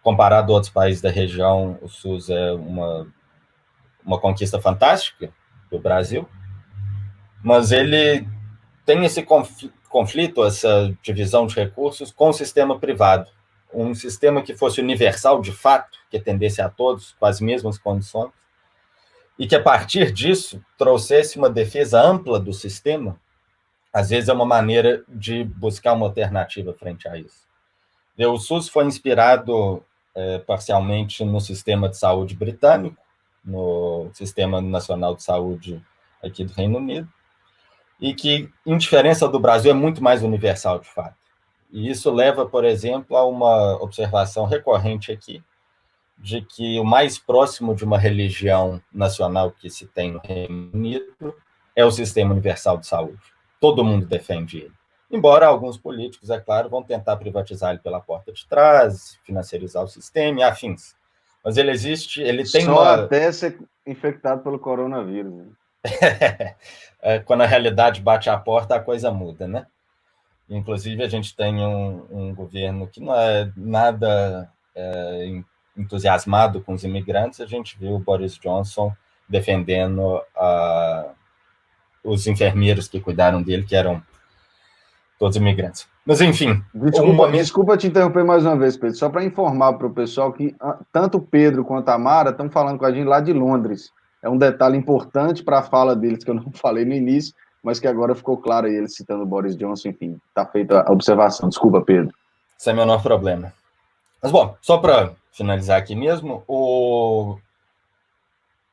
S4: Comparado a outros países da região, o SUS é uma conquista fantástica do Brasil, mas ele tem esse conflito, essa divisão de recursos com o sistema privado, um sistema que fosse universal de fato, que atendesse a todos com as mesmas condições, e que a partir disso trouxesse uma defesa ampla do sistema. Às vezes é uma maneira de buscar uma alternativa frente a isso. O SUS foi inspirado parcialmente no sistema de saúde britânico, no Sistema Nacional de Saúde aqui do Reino Unido, e que, em diferença do Brasil, é muito mais universal de fato. E isso leva, por exemplo, a uma observação recorrente aqui, de que o mais próximo de uma religião nacional que se tem no Reino Unido é o Sistema Universal de Saúde. Todo mundo defende ele. Embora alguns políticos, é claro, vão tentar privatizar ele pela porta de trás, financiarizar o sistema e afins. Mas ele existe, ele tem
S1: Só até ser infectado pelo coronavírus.
S4: Quando a realidade bate à porta, a coisa muda, né? Inclusive, a gente tem um governo que não é nada entusiasmado com os imigrantes. A gente viu o Boris Johnson defendendo os enfermeiros que cuidaram dele, que eram todos imigrantes. Mas, enfim...
S1: Desculpa te interromper mais uma vez, Pedro, só para informar para o pessoal que tanto o Pedro quanto a Mara estão falando com a gente lá de Londres. É um detalhe importante para a fala deles, que eu não falei no início, mas que agora ficou claro aí, ele citando o Boris Johnson, enfim, está feita a observação. Desculpa, Pedro.
S4: Sem o menor problema. Mas, bom, só para finalizar aqui mesmo,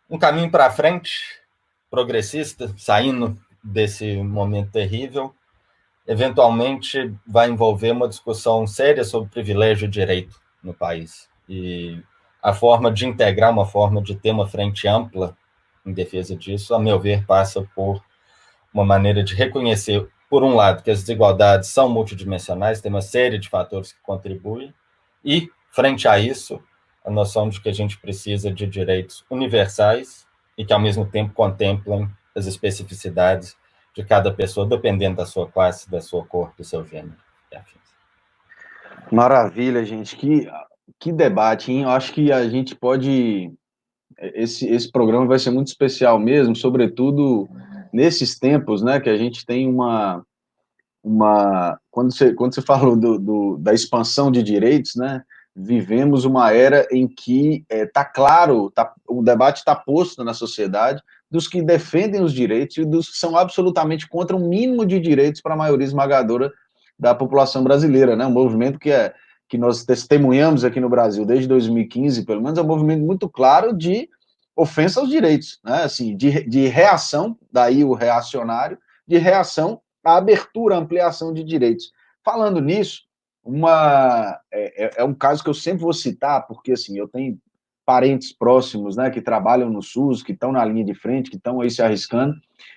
S4: um caminho para frente, progressista, saindo desse momento terrível, eventualmente vai envolver uma discussão séria sobre privilégio e direito no país. E a forma de integrar, uma forma de ter uma frente ampla em defesa disso, a meu ver, passa por uma maneira de reconhecer, por um lado, que as desigualdades são multidimensionais, tem uma série de fatores que contribuem, e, frente a isso, a noção de que a gente precisa de direitos universais e que, ao mesmo tempo, contemplem as especificidades de cada pessoa, dependendo da sua classe, da sua cor, do seu gênero.
S1: Maravilha, gente. Que debate, hein? Eu acho que a gente pode... Esse programa vai ser muito especial mesmo, sobretudo nesses tempos, né, que a gente tem uma quando você falou da expansão de direitos, né, vivemos uma era em que está claro, o debate está posto na sociedade dos que defendem os direitos e dos que são absolutamente contra um mínimo de direitos para a maioria esmagadora da população brasileira, né, um movimento que nós testemunhamos aqui no Brasil desde 2015, pelo menos, é um movimento muito claro de ofensa aos direitos, né, assim, de reação, daí o reacionário, de reação à abertura, à ampliação de direitos. Falando nisso, é um caso que eu sempre vou citar, porque assim, eu tenho parentes próximos, né, que trabalham no SUS, que estão na linha de frente, que estão aí se arriscando,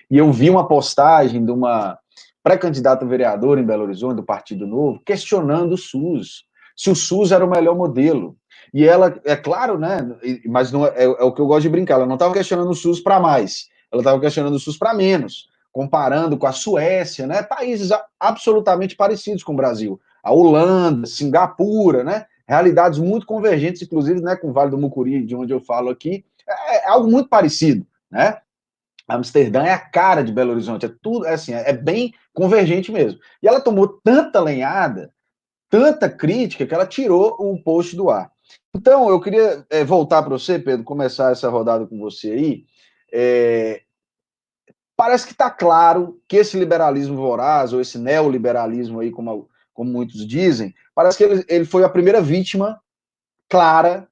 S1: e eu vi uma postagem de uma pré-candidata vereadora em Belo Horizonte, do Partido Novo, questionando o SUS, se o SUS era o melhor modelo. E ela, é claro, né, mas não é o que eu gosto de brincar, ela não estava questionando o SUS para mais, ela estava questionando o SUS para menos, comparando com a Suécia, né, países absolutamente parecidos com o Brasil, a Holanda, Singapura, né, realidades muito convergentes, inclusive, né, com o Vale do Mucuri, de onde eu falo aqui, é algo muito parecido, né? Amsterdã é a cara de Belo Horizonte, é tudo, assim, é bem convergente mesmo. E ela tomou tanta lenhada, tanta crítica, que ela tirou o post do ar. Então, eu queria voltar para você, Pedro, começar essa rodada com você aí. Parece que está claro que esse liberalismo voraz, ou esse neoliberalismo aí, como muitos dizem, parece que ele foi a primeira vítima clara,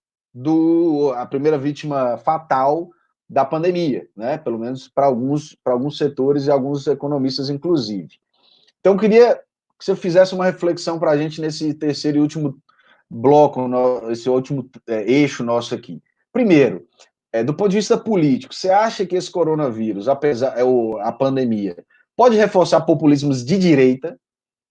S1: a primeira vítima fatal da pandemia, né? Pelo menos para alguns setores e alguns economistas, inclusive. Então, eu queria que você fizesse uma reflexão para a gente nesse terceiro e último bloco, esse último eixo nosso aqui. Primeiro, do ponto de vista político, você acha que esse coronavírus, apesar a pandemia, pode reforçar populismos de direita,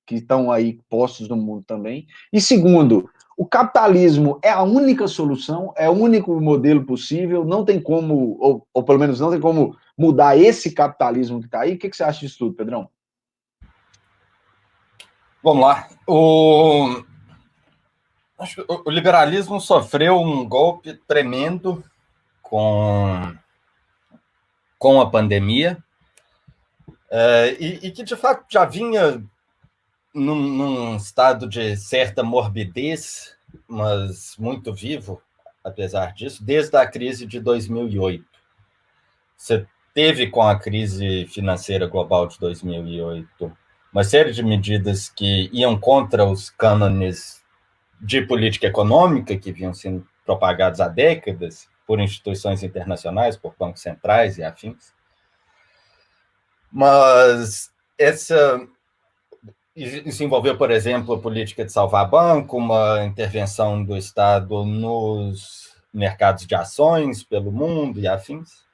S1: que estão aí postos no mundo também? E segundo, o capitalismo é a única solução, é o único modelo possível, não tem como, ou pelo menos não tem como mudar esse capitalismo que está aí? O que você acha disso tudo, Pedrão?
S4: Vamos lá. O liberalismo sofreu um golpe tremendo com a pandemia, e que, de fato, já vinha num estado de certa morbidez, mas muito vivo, apesar disso, desde a crise de 2008. Você teve, com a crise financeira global de 2008, uma série de medidas que iam contra os cânones de política econômica que vinham sendo propagados há décadas por instituições internacionais, por bancos centrais e afins. Mas isso envolveu, por exemplo, a política de salvar banco, uma intervenção do Estado nos mercados de ações pelo mundo e afins.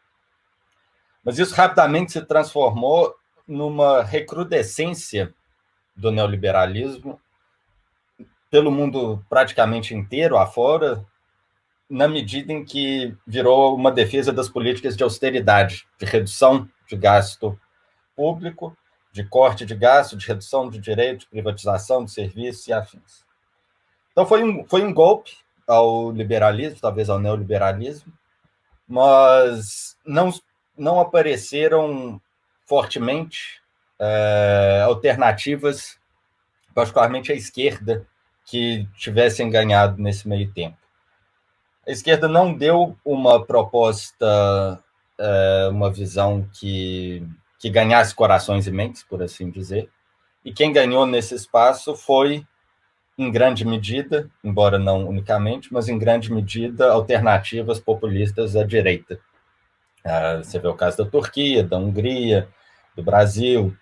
S4: Mas isso rapidamente se transformou numa recrudescência do neoliberalismo pelo mundo praticamente inteiro afora, na medida em que virou uma defesa das políticas de austeridade, de redução de gasto público, de corte de gasto, de redução de direito, de privatização de serviços e afins. Então foi um golpe ao liberalismo, talvez ao neoliberalismo, mas não apareceram fortemente alternativas, particularmente à esquerda, que tivessem ganhado nesse meio tempo. A esquerda não deu uma proposta, uma visão que ganhasse corações e mentes, por assim dizer, e quem ganhou nesse espaço foi, em grande medida, embora não unicamente, mas em grande medida, alternativas populistas à direita. Você vê o caso da Turquia, da Hungria, do Brasil,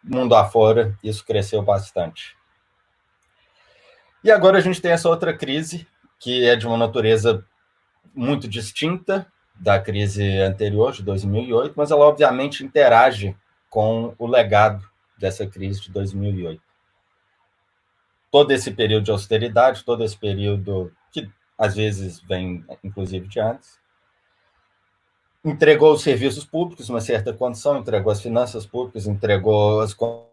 S4: mundo afora, isso cresceu bastante. E agora a gente tem essa outra crise, que é de uma natureza muito distinta da crise anterior, de 2008, mas ela obviamente interage com o legado dessa crise de 2008. Todo esse período de austeridade, todo esse período que às vezes vem, inclusive, de antes, entregou os serviços públicos uma certa condição, entregou as finanças públicas, entregou as condições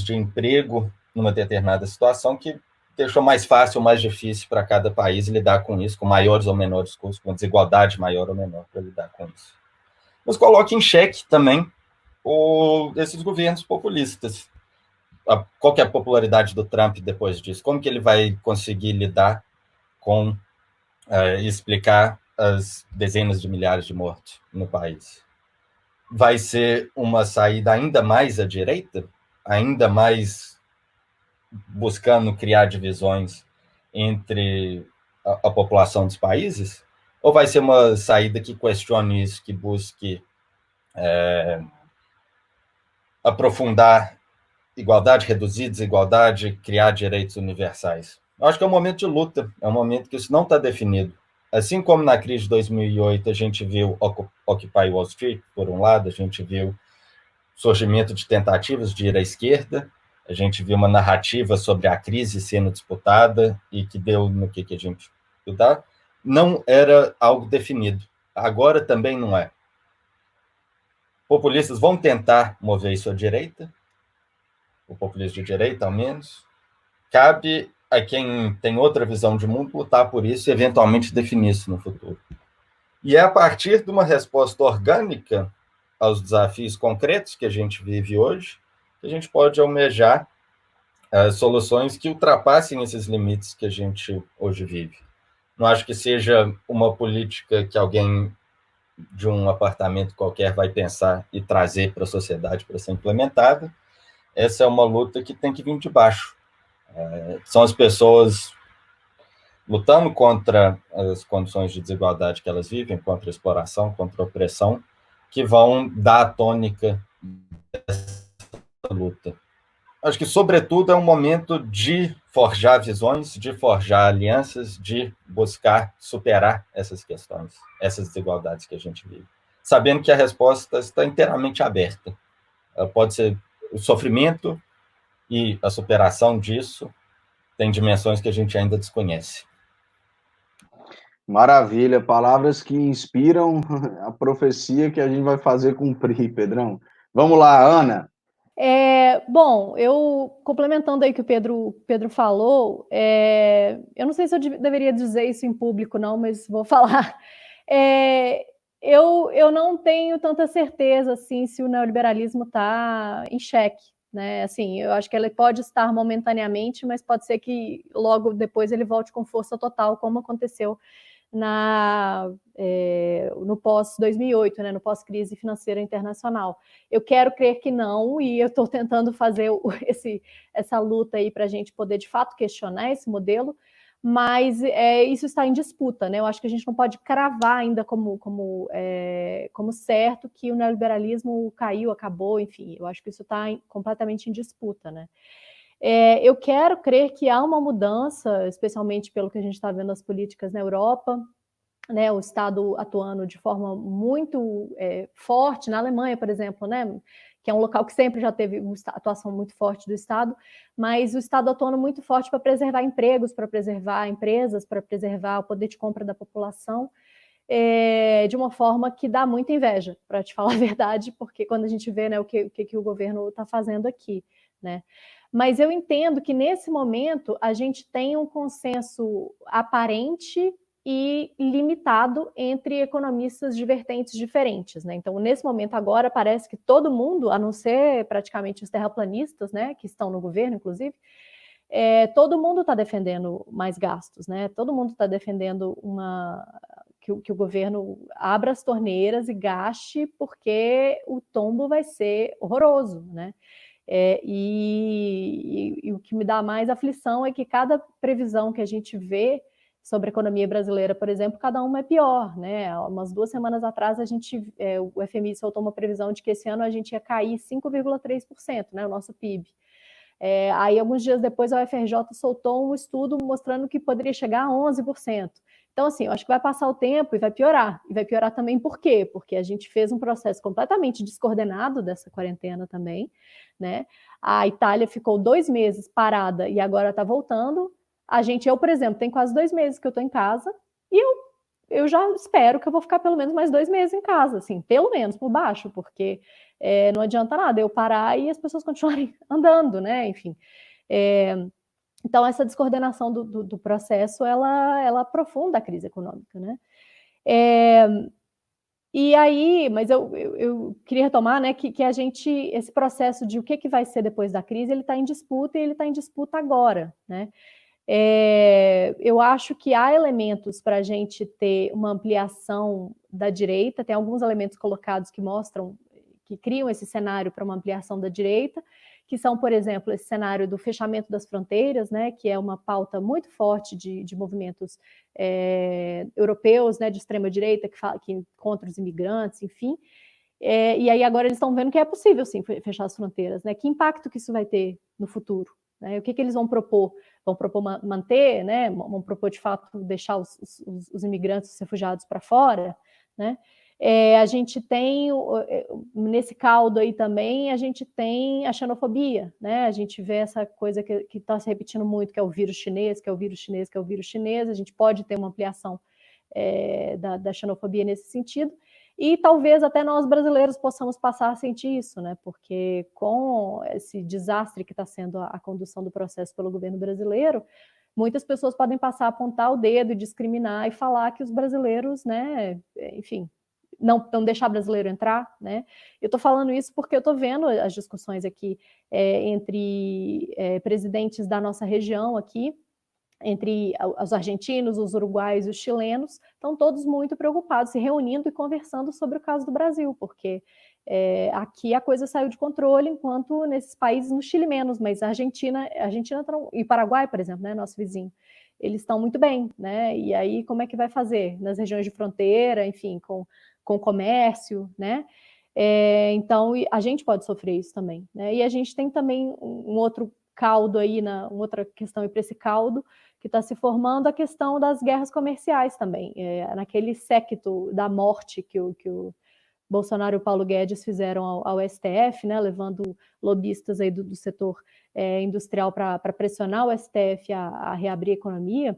S4: de emprego numa determinada situação que deixou mais fácil ou mais difícil para cada país lidar com isso, com maiores ou menores custos, com desigualdade maior ou menor para lidar com isso. Mas coloca em xeque também esses governos populistas. Qual que é a popularidade do Trump depois disso? Como que ele vai conseguir lidar com e explicar as dezenas de milhares de mortos no país? Vai ser uma saída ainda mais à direita? Ainda mais buscando criar divisões entre a população dos países? Ou vai ser uma saída que questione isso, que busque aprofundar igualdade, reduzir desigualdade, criar direitos universais. Eu acho que é um momento de luta, é um momento que isso não está definido. Assim como na crise de 2008 a gente viu Occupy Wall Street, por um lado, a gente viu surgimento de tentativas de ir à esquerda, a gente viu uma narrativa sobre a crise sendo disputada e que deu no que a gente estudar, não era algo definido. Agora também não é. Populistas vão tentar mover isso à direita, o populismo de direita, ao menos. Cabe a quem tem outra visão de mundo lutar por isso e eventualmente definir isso no futuro. E é a partir de uma resposta orgânica aos desafios concretos que a gente vive hoje que a gente pode almejar soluções que ultrapassem esses limites que a gente hoje vive. Não acho que seja uma política que alguém de um apartamento qualquer vai pensar e trazer para a sociedade para ser implementada. Essa é uma luta que tem que vir de baixo. São as pessoas lutando contra as condições de desigualdade que elas vivem, contra a exploração, contra a opressão, que vão dar a tônica dessa luta. Acho que, sobretudo, é um momento de forjar visões, de forjar alianças, de buscar superar essas questões, essas desigualdades que a gente vive, sabendo que a resposta está inteiramente aberta. Pode ser o sofrimento e a superação disso tem dimensões que a gente ainda desconhece.
S1: Maravilha, palavras que inspiram a profecia que a gente vai fazer cumprir, Pedrão. Vamos lá, Ana.
S2: Bom, eu complementando aí o que o Pedro falou, eu não sei se eu deveria dizer isso em público, não, mas vou falar. Eu não tenho tanta certeza assim, se o neoliberalismo está em xeque. Né? Assim, eu acho que ele pode estar momentaneamente, mas pode ser que logo depois ele volte com força total, como aconteceu no pós-2008, né, no pós-crise financeira internacional. Eu quero crer que não, e eu estou tentando fazer essa luta aí para a gente poder, de fato, questionar esse modelo, mas isso está em disputa, né? Eu acho que a gente não pode cravar ainda como certo que o neoliberalismo caiu, acabou, enfim, eu acho que isso está completamente em disputa, né? Eu quero crer que há uma mudança, especialmente pelo que a gente está vendo nas políticas na Europa, né, o Estado atuando de forma muito forte, na Alemanha, por exemplo, né, que é um local que sempre já teve uma atuação muito forte do Estado, mas o Estado atuando muito forte para preservar empregos, para preservar empresas, para preservar o poder de compra da população, de uma forma que dá muita inveja, para te falar a verdade, porque quando a gente vê, né, o que o governo está fazendo aqui, né? Mas eu entendo que nesse momento a gente tem um consenso aparente e limitado entre economistas de vertentes diferentes, né? Então, nesse momento agora parece que todo mundo, a não ser praticamente os terraplanistas, né, que estão no governo, inclusive, todo mundo está defendendo mais gastos, né? Todo mundo está defendendo que o governo abra as torneiras e gaste, porque o tombo vai ser horroroso, né? E o que me dá mais aflição é que cada previsão que a gente vê sobre a economia brasileira, por exemplo, cada uma é pior, né? Umas 2 semanas atrás, o FMI soltou uma previsão de que esse ano a gente ia cair 5,3%, né? O nosso PIB. Aí, alguns dias depois, a UFRJ soltou um estudo mostrando que poderia chegar a 11%. Então, assim, eu acho que vai passar o tempo e vai piorar. E vai piorar também por quê? Porque a gente fez um processo completamente descoordenado dessa quarentena também, né? A Itália ficou 2 meses parada e agora está voltando. Eu, por exemplo, tem quase 2 meses que eu estou em casa e eu já espero que eu vou ficar pelo menos mais 2 meses em casa, assim, pelo menos por baixo, porque não adianta nada eu parar e as pessoas continuarem andando, né? Enfim. Então, essa descoordenação do processo, ela aprofunda a crise econômica, né? E aí, mas eu queria retomar, né, que esse processo de o que vai ser depois da crise, ele está em disputa e ele está em disputa agora, né? Eu acho que há elementos para a gente ter uma ampliação da direita, tem alguns elementos colocados que mostram, que criam esse cenário para uma ampliação da direita, que são, por exemplo, esse cenário do fechamento das fronteiras, né, que é uma pauta muito forte de movimentos europeus, né, de extrema-direita, que contra os imigrantes, enfim. E aí agora eles estão vendo que é possível, sim, fechar as fronteiras, né? Que impacto que isso vai ter no futuro? Né? O que eles vão propor? Vão propor manter, né? Vão propor, de fato, deixar os imigrantes, os refugiados para fora, né? A gente tem, nesse caldo aí também, a gente tem a xenofobia, né? A gente vê essa coisa que está se repetindo muito, que é o vírus chinês, que é o vírus chinês, que é o vírus chinês. A gente pode ter uma ampliação da xenofobia nesse sentido. E talvez até nós brasileiros possamos passar a sentir isso, né? Porque com esse desastre que está sendo a condução do processo pelo governo brasileiro, muitas pessoas podem passar a apontar o dedo, discriminar e falar que os brasileiros, né, enfim, não deixar brasileiro entrar, né? Eu estou falando isso porque eu estou vendo as discussões aqui entre presidentes da nossa região aqui, entre os argentinos, os uruguaios e os chilenos, estão todos muito preocupados, se reunindo e conversando sobre o caso do Brasil, porque aqui a coisa saiu de controle, enquanto nesses países, no Chile menos, mas a Argentina e Paraguai, por exemplo, né, nosso vizinho, eles estão muito bem, né? E aí como é que vai fazer? Nas regiões de fronteira, enfim, com comércio, né? Então a gente pode sofrer isso também, né? E a gente tem também um outro caldo aí, uma outra questão para esse caldo, que está se formando a questão das guerras comerciais também, naquele séquito da morte que o Bolsonaro e o Paulo Guedes fizeram ao STF, né, levando lobistas aí do setor industrial para pressionar o STF a reabrir a economia.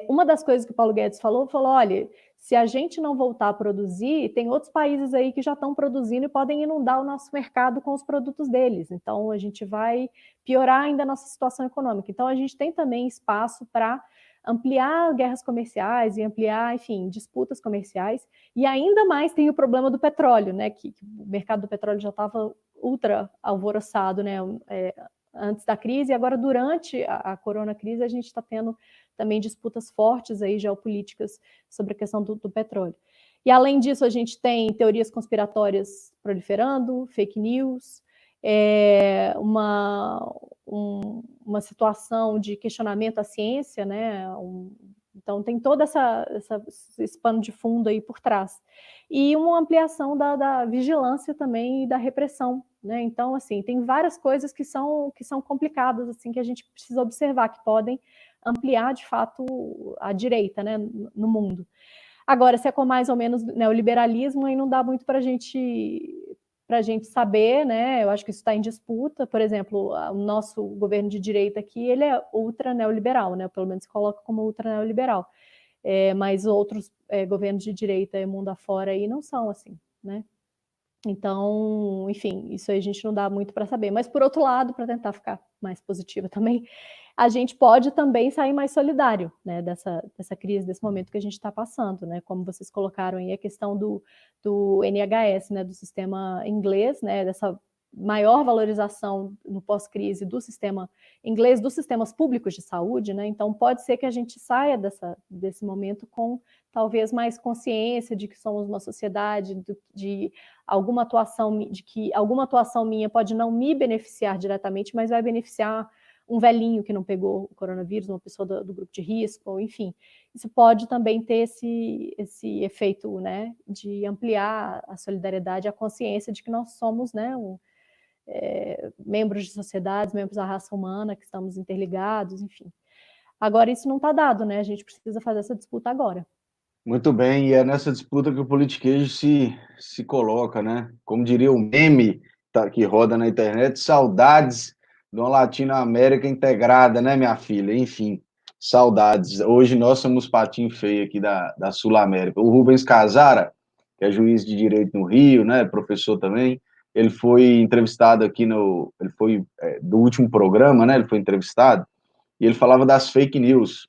S2: Uma das coisas que o Paulo Guedes falou, olha, se a gente não voltar a produzir, tem outros países aí que já estão produzindo e podem inundar o nosso mercado com os produtos deles. Então, a gente vai piorar ainda a nossa situação econômica. Então, a gente tem também espaço para ampliar guerras comerciais e ampliar, enfim, disputas comerciais. E ainda mais tem o problema do petróleo, né? Que o mercado do petróleo já estava ultra alvoroçado, né? Antes da crise, e agora durante a corona crise a gente está tendo também disputas fortes aí, geopolíticas, sobre a questão do petróleo. E além disso, a gente tem teorias conspiratórias proliferando, fake news, uma situação de questionamento à ciência, né? Então tem todo esse pano de fundo aí por trás. E uma ampliação da vigilância também e da repressão, né? Então, assim, tem várias coisas que são complicadas, assim, que a gente precisa observar, que podem ampliar, de fato, a direita, né, no mundo. Agora, se é com mais ou menos neoliberalismo, aí não dá muito para a gente saber, né? Eu acho que isso está em disputa. Por exemplo, o nosso governo de direita aqui, ele é ultra neoliberal, né? Pelo menos se coloca como ultra neoliberal. Mas outros governos de direita e mundo afora aí não são assim, né? Então, enfim, isso aí a gente não dá muito para saber. Mas, por outro lado, para tentar ficar mais positiva também, a gente pode também sair mais solidário, né, dessa crise, desse momento que a gente está passando, né? Como vocês colocaram aí a questão do NHS, né, do sistema inglês, né, dessa maior valorização no pós-crise do sistema inglês, dos sistemas públicos de saúde, né? Então pode ser que a gente saia desse momento com talvez mais consciência de que somos uma sociedade, de que alguma atuação minha pode não me beneficiar diretamente, mas vai beneficiar um velhinho que não pegou o coronavírus, uma pessoa do grupo de risco, ou enfim. Isso pode também ter esse efeito, né, de ampliar a solidariedade, a consciência de que nós somos, né, membros de sociedades, membros da raça humana, que estamos interligados, enfim. Agora, isso não está dado, né? A gente precisa fazer essa disputa agora.
S1: Muito bem, e é nessa disputa que o politiquejo se coloca, né? Como diria o meme que roda na internet, saudades de uma Latinoamérica integrada, né, minha filha? Enfim, saudades. Hoje nós somos patinho feio aqui da Sul-América. O Rubens Casara, que é juiz de direito no Rio, né, professor também, ele foi entrevistado aqui ele foi do último programa, né, ele foi entrevistado, e ele falava das fake news.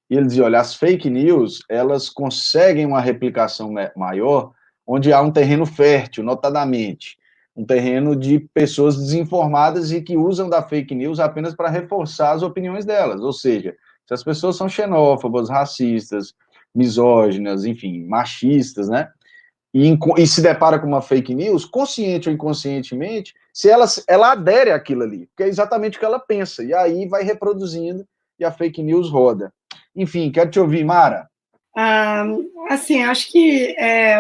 S1: E ele dizia, olha, as fake news, elas conseguem uma replicação maior onde há um terreno fértil, notadamente, um terreno de pessoas desinformadas e que usam da fake news apenas para reforçar as opiniões delas, ou seja, se as pessoas são xenófobas, racistas, misóginas, enfim, machistas, né, e se depara com uma fake news, consciente ou inconscientemente, se ela adere àquilo ali, porque é exatamente o que ela pensa, e aí vai reproduzindo e a fake news roda. Enfim, quero te ouvir, Mara.
S3: Assim, acho que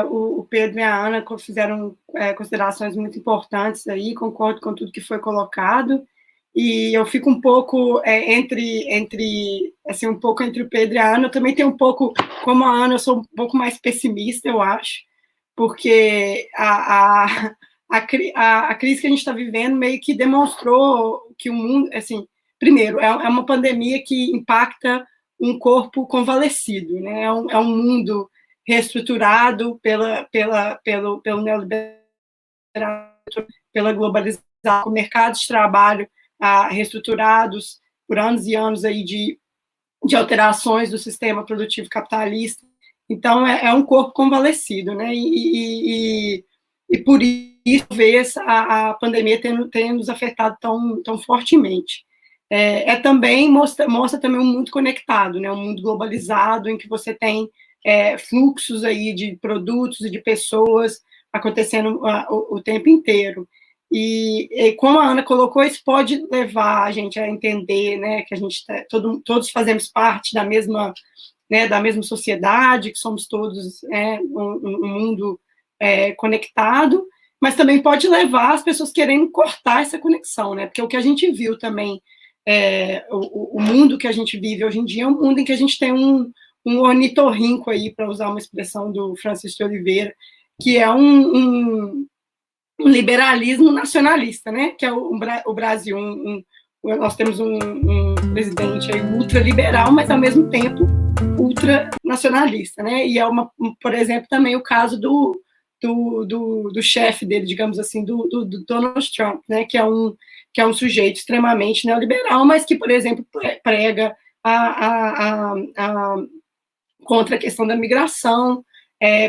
S3: o Pedro e a Ana fizeram considerações muito importantes aí, concordo com tudo que foi colocado, e eu fico um pouco um pouco entre o Pedro e a Ana. Eu também tenho um pouco, como a Ana, eu sou um pouco mais pessimista, eu acho, porque a crise que a gente está vivendo meio que demonstrou que o mundo, assim, primeiro, é uma pandemia que impacta um corpo convalescido, né? É um mundo reestruturado pelo neoliberalismo, pela globalização, com mercados de trabalho reestruturados por anos e anos aí de alterações do sistema produtivo capitalista. Então, é um corpo convalescido, né? E por isso, talvez, a pandemia tenha nos afetado tão fortemente. Também mostra também um mundo conectado, né? Um mundo globalizado, em que você tem fluxos aí de produtos e de pessoas acontecendo o tempo inteiro. E como a Ana colocou, isso pode levar a gente a entender, né, que a gente todos fazemos parte da mesma, né, da mesma sociedade, que somos todos um mundo conectado, mas também pode levar as pessoas querendo cortar essa conexão, né? Porque o que a gente viu também, o mundo que a gente vive hoje em dia é um mundo em que a gente tem um ornitorrinco aí, para usar uma expressão do Francisco de Oliveira, que é um liberalismo nacionalista, né? Que é o Brasil. Nós temos um presidente aí ultraliberal, mas ao mesmo tempo ultranacionalista, né? E por exemplo, também o caso do chefe dele, digamos assim, do Donald Trump, né? Que é um sujeito extremamente neoliberal, mas que, por exemplo, prega contra a questão da migração,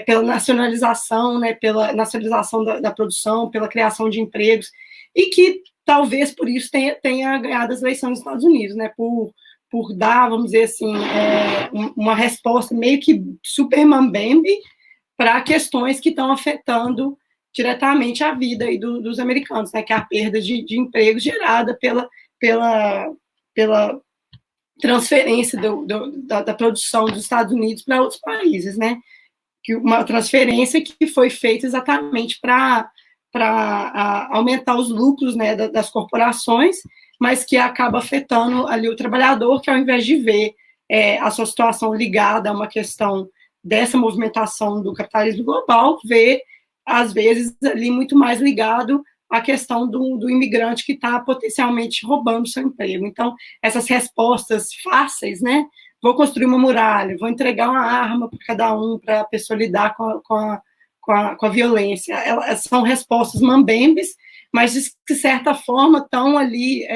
S3: pela nacionalização, né, pela nacionalização da produção, pela criação de empregos, e que talvez por isso tenha ganhado as eleições nos Estados Unidos, né, por dar, vamos dizer assim, uma resposta meio que super mambembe para questões que estão afetando diretamente a vida aí dos americanos, né, que é a perda de empregos gerada pela transferência da produção dos Estados Unidos para outros países, né? Uma transferência que foi feita exatamente para aumentar os lucros, né, das corporações, mas que acaba afetando ali o trabalhador, que ao invés de ver a sua situação ligada a uma questão dessa movimentação do capitalismo global, vê, às vezes, ali muito mais ligado à questão do imigrante que está potencialmente roubando seu emprego. Então, essas respostas fáceis, né? Vou construir uma muralha, vou entregar uma arma para cada um, para a pessoa lidar com a violência. Elas são respostas mambembes, mas de certa forma estão ali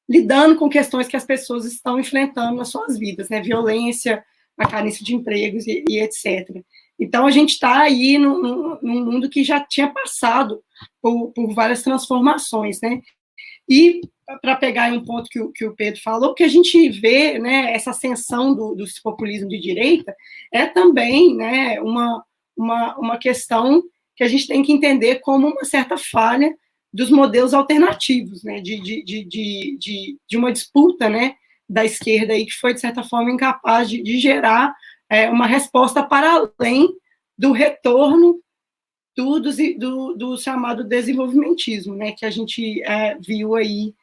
S3: lidando com questões que as pessoas estão enfrentando nas suas vidas, né? Violência, a carência de empregos e etc. Então, a gente está aí num mundo que já tinha passado por várias transformações, né? E, para pegar um ponto que o Pedro falou, que a gente vê, né, essa ascensão do populismo de direita é também, né, uma questão que a gente tem que entender como uma certa falha dos modelos alternativos, né, de uma disputa, né, da esquerda aí, que foi, de certa forma, incapaz de gerar uma resposta para além do retorno do chamado desenvolvimentismo, né, que a gente viu aí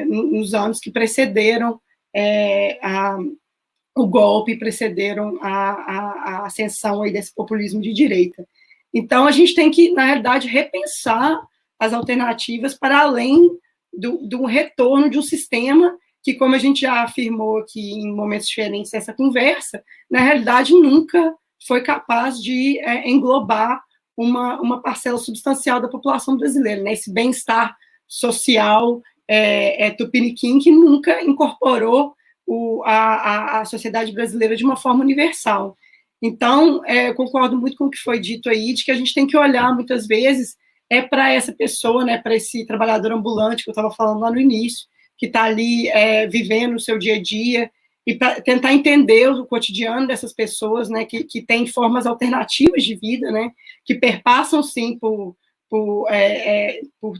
S3: nos anos que precederam o golpe, precederam a ascensão aí desse populismo de direita. Então, a gente tem que, na realidade, repensar as alternativas para além do retorno de um sistema que, como a gente já afirmou aqui em momentos diferentes dessa conversa, na realidade nunca foi capaz de englobar uma parcela substancial da população brasileira, né? Esse bem-estar social tupiniquim que nunca incorporou a sociedade brasileira de uma forma universal. Então, concordo muito com o que foi dito aí, de que a gente tem que olhar, muitas vezes, para essa pessoa, né, para esse trabalhador ambulante que eu estava falando lá no início, que está ali vivendo o seu dia a dia, e para tentar entender o cotidiano dessas pessoas, né, que têm formas alternativas de vida, né, que perpassam, sim, por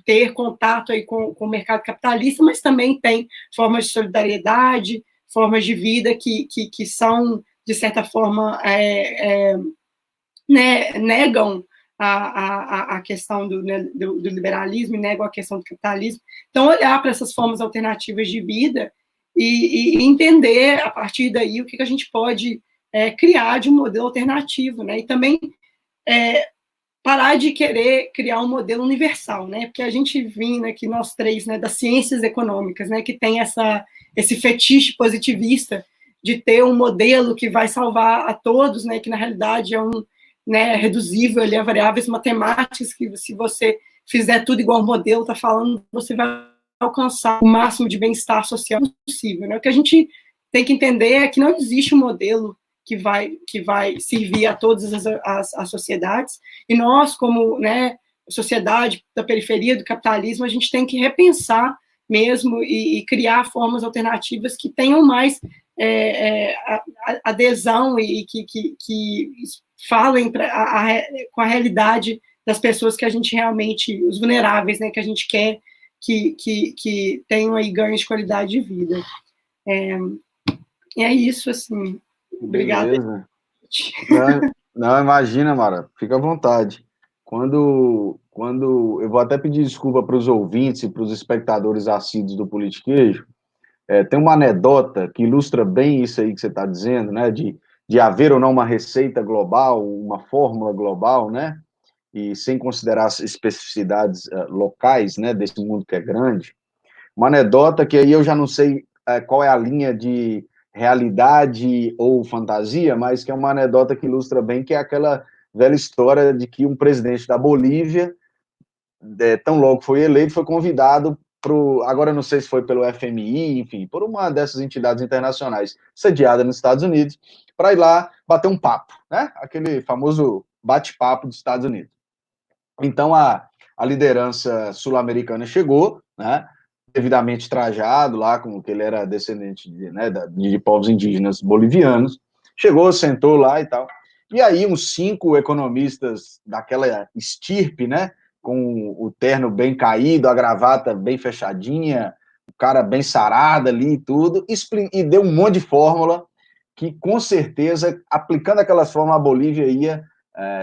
S3: ter contato aí com o mercado capitalista, mas também tem formas de solidariedade, formas de vida que são, de certa forma, né, negam a questão do liberalismo e negam a questão do capitalismo. Então, olhar para essas formas alternativas de vida e entender, a partir daí, o que a gente pode criar de um modelo alternativo, né? E também parar de querer criar um modelo universal, né? Porque a gente vindo aqui, nós três, né, das ciências econômicas, né, que tem esse fetiche positivista de ter um modelo que vai salvar a todos, né, que na realidade é né, reduzível ali a variáveis matemáticas, que se você fizer tudo igual ao modelo está falando, você vai alcançar o máximo de bem-estar social possível, né? O que a gente tem que entender é que não existe um modelo que vai servir a todas as sociedades, e nós, como, né, sociedade da periferia do capitalismo, a gente tem que repensar mesmo e criar formas alternativas que tenham mais adesão e que falem com a realidade das pessoas que a gente realmente, os vulneráveis, né, que a gente quer que tenham aí ganhos de qualidade de vida. E é isso, assim. Obrigada.
S1: Não, imagina, Mara, fica à vontade. Quando eu vou até pedir desculpa para os ouvintes e para os espectadores assíduos do Politiquejo, tem uma anedota que ilustra bem isso aí que você está dizendo, né, de haver ou não uma receita global, uma fórmula global, né, e sem considerar as especificidades locais, né, desse mundo que é grande. Uma anedota que aí eu já não sei qual é a linha de realidade ou fantasia, mas que é uma anedota que ilustra bem, que é aquela velha história de que um presidente da Bolívia, tão logo foi eleito, foi convidado agora não sei se foi pelo FMI, enfim, por uma dessas entidades internacionais sediada nos Estados Unidos, para ir lá bater um papo, né? Aquele famoso bate-papo dos Estados Unidos. Então, a liderança sul-americana chegou, né, devidamente trajado lá, como que ele era descendente de povos indígenas bolivianos, chegou, sentou lá e tal, e aí uns 5 economistas daquela estirpe, né, com o terno bem caído, a gravata bem fechadinha, o cara bem sarado ali e tudo, e deu um monte de fórmula que, com certeza, aplicando aquelas fórmulas, a Bolívia ia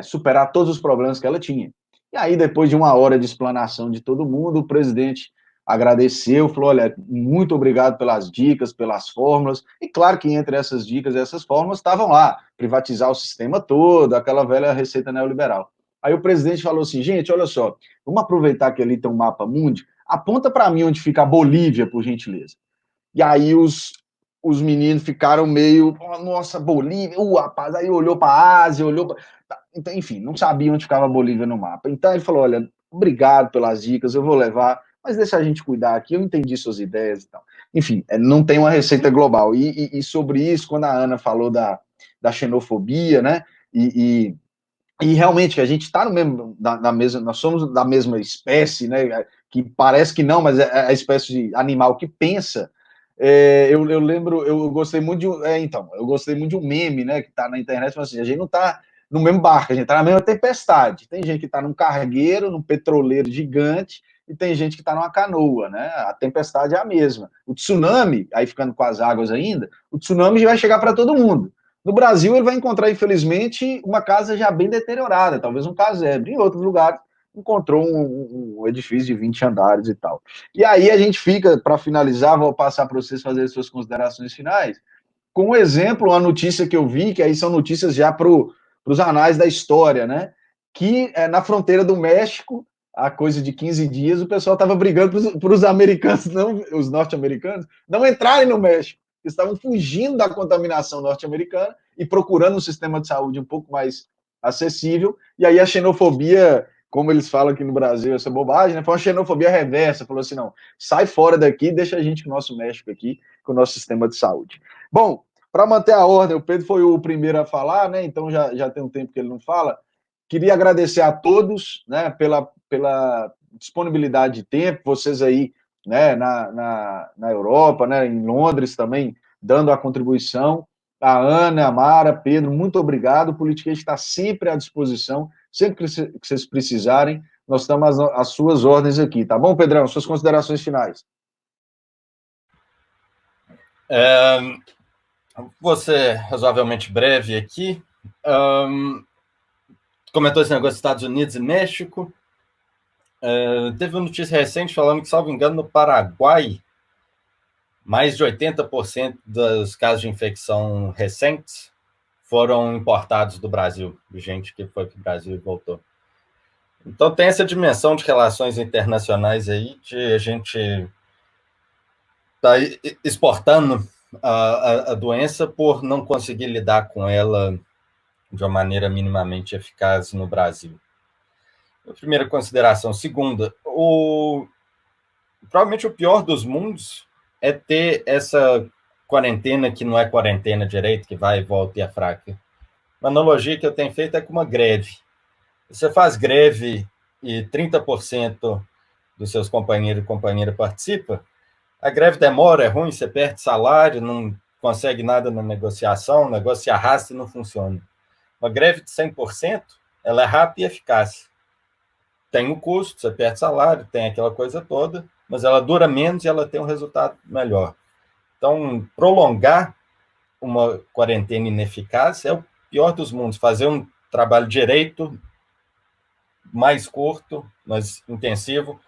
S1: superar todos os problemas que ela tinha. E aí, depois de 1 hora de explanação de todo mundo, o presidente agradeceu, falou, olha, muito obrigado pelas dicas, pelas fórmulas, e claro que entre essas dicas e essas fórmulas estavam lá, privatizar o sistema todo, aquela velha receita neoliberal. Aí o presidente falou assim, gente, olha só, vamos aproveitar que ali tem um mapa mundi, aponta para mim onde fica a Bolívia, por gentileza. E aí os meninos ficaram meio, oh, nossa, Bolívia, rapaz, aí olhou para a Ásia, olhou para... Então, enfim, não sabia onde ficava a Bolívia no mapa. Então ele falou, olha, obrigado pelas dicas, eu vou levar, mas deixa a gente cuidar aqui, eu entendi suas ideias e tal. Enfim, não tem uma receita global. E sobre isso, quando a Ana falou da xenofobia, né, e realmente que a gente está no mesmo, na mesma, nós somos da mesma espécie, né, que parece que não, mas é a espécie de animal que pensa. Eu lembro, eu gostei muito eu gostei muito de um meme, né, que está na internet, mas assim, a gente não está no mesmo barco, a gente está na mesma tempestade. Tem gente que está num cargueiro, num petroleiro gigante, e tem gente que está numa canoa, né? A tempestade é a mesma. O tsunami, aí ficando com as águas ainda, o tsunami já vai chegar para todo mundo. No Brasil, ele vai encontrar, infelizmente, uma casa já bem deteriorada, talvez um casebre. Em outros lugares, encontrou um edifício de 20 andares e tal. E aí a gente fica, para finalizar, vou passar para vocês fazerem suas considerações finais, com um exemplo, uma notícia que eu vi, que aí são notícias já para os anais da história, né? Que na fronteira do México, há coisa de 15 dias, o pessoal estava brigando para os americanos, não, os norte-americanos, não entrarem no México. Eles estavam fugindo da contaminação norte-americana e procurando um sistema de saúde um pouco mais acessível. E aí a xenofobia, como eles falam aqui no Brasil, essa bobagem, né? Foi uma xenofobia reversa. Falou assim, não, sai fora daqui, deixa a gente com o nosso México aqui, com o nosso sistema de saúde. Bom, para manter a ordem, o Pedro foi o primeiro a falar, né? Então já tem um tempo que ele não fala. Queria agradecer a todos, né, pela disponibilidade de tempo, vocês aí, né, na Europa, né, em Londres também, dando a contribuição. A Ana, a Mara, Pedro, muito obrigado. O Politiquês está sempre à disposição, sempre que vocês precisarem, nós estamos às suas ordens aqui, tá bom, Pedrão? Suas considerações finais.
S4: Vou ser razoavelmente breve aqui. Comentou esse negócio dos Estados Unidos e México. Teve uma notícia recente falando que, salvo engano, no Paraguai, mais de 80% dos casos de infecção recentes foram importados do Brasil, de gente que foi para o Brasil e voltou. Então tem essa dimensão de relações internacionais aí, de a gente tá exportando a doença por não conseguir lidar com ela de uma maneira minimamente eficaz no Brasil. A primeira consideração. Segunda, provavelmente o pior dos mundos é ter essa quarentena que não é quarentena direito, que vai e volta e é fraca. Uma analogia que eu tenho feito é com uma greve. Você faz greve e 30% dos seus companheiros e companheiras participa, a greve demora, é ruim, você perde salário, não consegue nada na negociação, o negócio se arrasta e não funciona. Uma greve de 100%, ela é rápida e eficaz. Tem o custo, você perde salário, tem aquela coisa toda, mas ela dura menos e ela tem um resultado melhor. Então, prolongar uma quarentena ineficaz é o pior dos mundos. Fazer um trabalho direito mais curto, mas intensivo,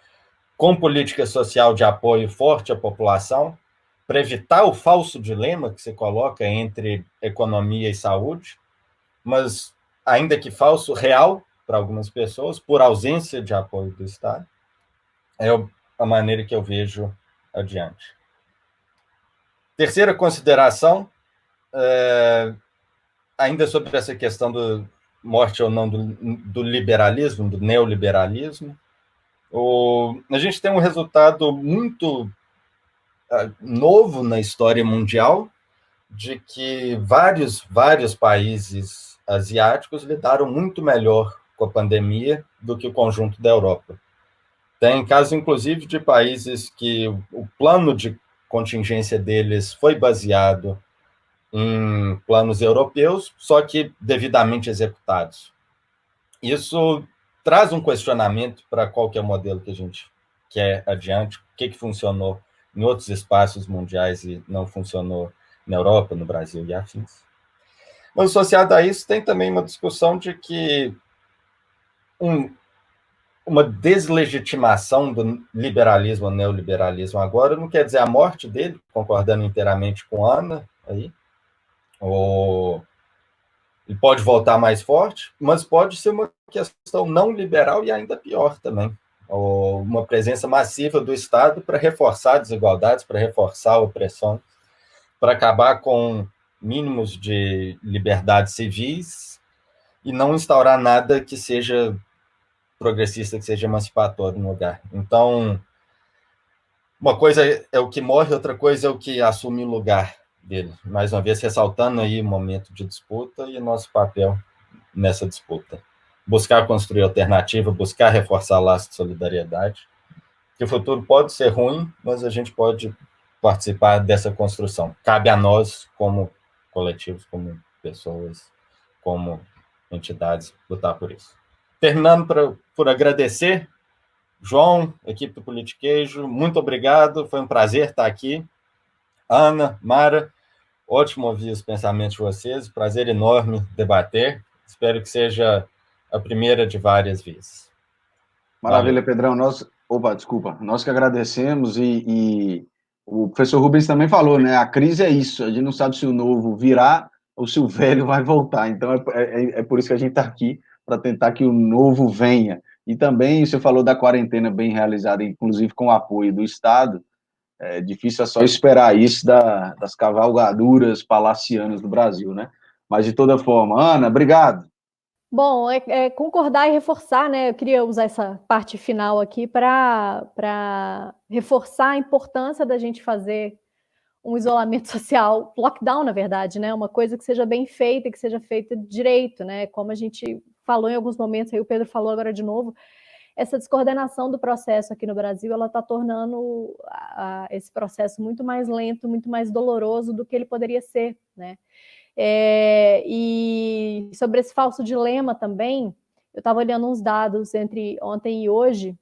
S4: com política social de apoio forte à população, para evitar o falso dilema que se coloca entre economia e saúde, mas, ainda que falso, real para algumas pessoas, por ausência de apoio do Estado, é a maneira que eu vejo adiante. Terceira consideração, ainda sobre essa questão do morte ou não do liberalismo, do neoliberalismo, a gente tem um resultado muito novo na história mundial de que vários países asiáticos lidaram muito melhor com a pandemia do que o conjunto da Europa. Tem casos, inclusive, de países que o plano de contingência deles foi baseado em planos europeus, só que devidamente executados. Isso traz um questionamento para qual que é o modelo que a gente quer adiante, o que funcionou em outros espaços mundiais e não funcionou na Europa, no Brasil e afins. Mas associado a isso, tem também uma discussão de que uma deslegitimação do liberalismo ou neoliberalismo agora não quer dizer a morte dele, concordando inteiramente com a Ana, aí, ele pode voltar mais forte, mas pode ser uma questão não liberal e ainda pior também, ou uma presença massiva do Estado para reforçar desigualdades, para reforçar opressões, para acabar com mínimos de liberdades civis e não instaurar nada que seja progressista, que seja emancipatório no lugar. Então, uma coisa é o que morre, outra coisa é o que assume o lugar dele. Mais uma vez, ressaltando aí o momento de disputa e o nosso papel nessa disputa. Buscar construir alternativa, buscar reforçar laços de solidariedade, que o futuro pode ser ruim, mas a gente pode participar dessa construção. Cabe a nós, como coletivos, como pessoas, como entidades, lutar por isso. Terminando por agradecer, João, equipe do Politiquejo, muito obrigado, foi um prazer estar aqui. Ana, Mara, ótimo ouvir os pensamentos de vocês, prazer enorme debater, espero que seja a primeira de várias vezes.
S1: Maravilha, Pedrão, nós que agradecemos e o professor Rubens também falou, né, a crise é isso, a gente não sabe se o novo virá ou se o velho vai voltar, então é por isso que a gente está aqui, para tentar que o novo venha. E também, você falou da quarentena bem realizada, inclusive com o apoio do Estado, é difícil só esperar isso das cavalgaduras palacianas do Brasil, né? Mas, de toda forma, Ana, obrigado.
S2: Bom, concordar e reforçar, né? Eu queria usar essa parte final aqui para reforçar a importância da gente fazer um isolamento social, lockdown, na verdade, né? Uma coisa que seja bem feita, que seja feita direito, né? Como a gente falou em alguns momentos, aí o Pedro falou agora de novo, essa descoordenação do processo aqui no Brasil, ela está tornando esse processo muito mais lento, muito mais doloroso do que ele poderia ser, né? E sobre esse falso dilema também, eu estava olhando uns dados entre ontem e hoje,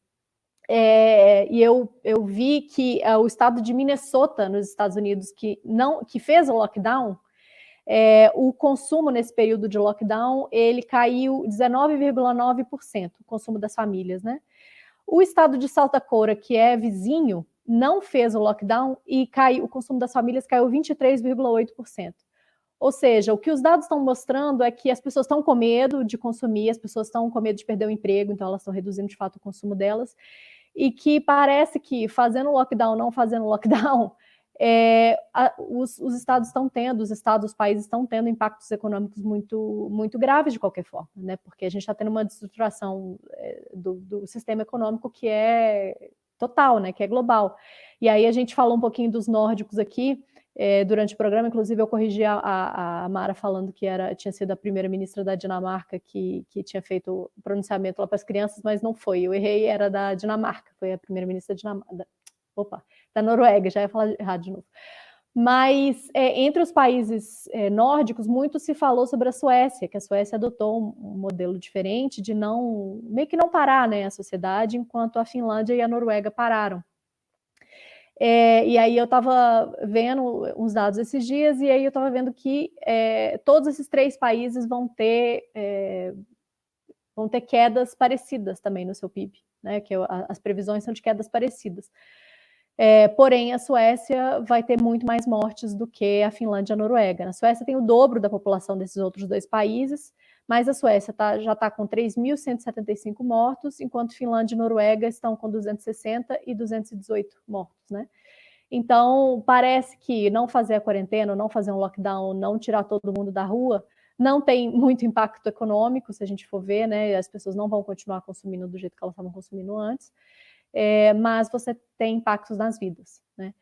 S2: E eu vi que o estado de Minnesota, nos Estados Unidos, que fez o lockdown, o consumo nesse período de lockdown, ele caiu 19,9%, o consumo das famílias, né? O estado de South Dakota, que é vizinho, não fez o lockdown e o consumo das famílias caiu 23,8%. Ou seja, o que os dados estão mostrando é que as pessoas estão com medo de consumir, as pessoas estão com medo de perder o emprego, então elas estão reduzindo de fato o consumo delas, e que parece que fazendo lockdown, não fazendo lockdown, os estados estão tendo, os países estão tendo impactos econômicos muito, muito graves de qualquer forma, né? Porque a gente está tendo uma desestruturação do sistema econômico que é total, né? Que é global. E aí a gente falou um pouquinho dos nórdicos aqui, durante o programa, inclusive eu corrigi a Mara falando que tinha sido a primeira-ministra da Dinamarca que tinha feito o pronunciamento lá para as crianças, mas não foi, eu errei, era da Dinamarca, foi a primeira-ministra da Noruega, já ia falar errado de novo. Mas entre os países nórdicos, muito se falou sobre a Suécia, que a Suécia adotou um modelo diferente de meio que não parar, né, a sociedade, enquanto a Finlândia e a Noruega pararam. E aí eu estava vendo uns dados esses dias, e aí eu estava vendo que todos esses 3 países vão ter quedas parecidas também no seu PIB, né? Que as previsões são de quedas parecidas. Porém, a Suécia vai ter muito mais mortes do que a Finlândia e a Noruega. A Suécia tem o dobro da população desses outros 2 países, mas a Suécia já está com 3.175 mortos, enquanto Finlândia e Noruega estão com 260 e 218 mortos, né? Então, parece que não fazer a quarentena, não fazer um lockdown, não tirar todo mundo da rua, não tem muito impacto econômico, se a gente for ver, né? As pessoas não vão continuar consumindo do jeito que elas estavam consumindo antes, mas você tem impactos nas vidas, né?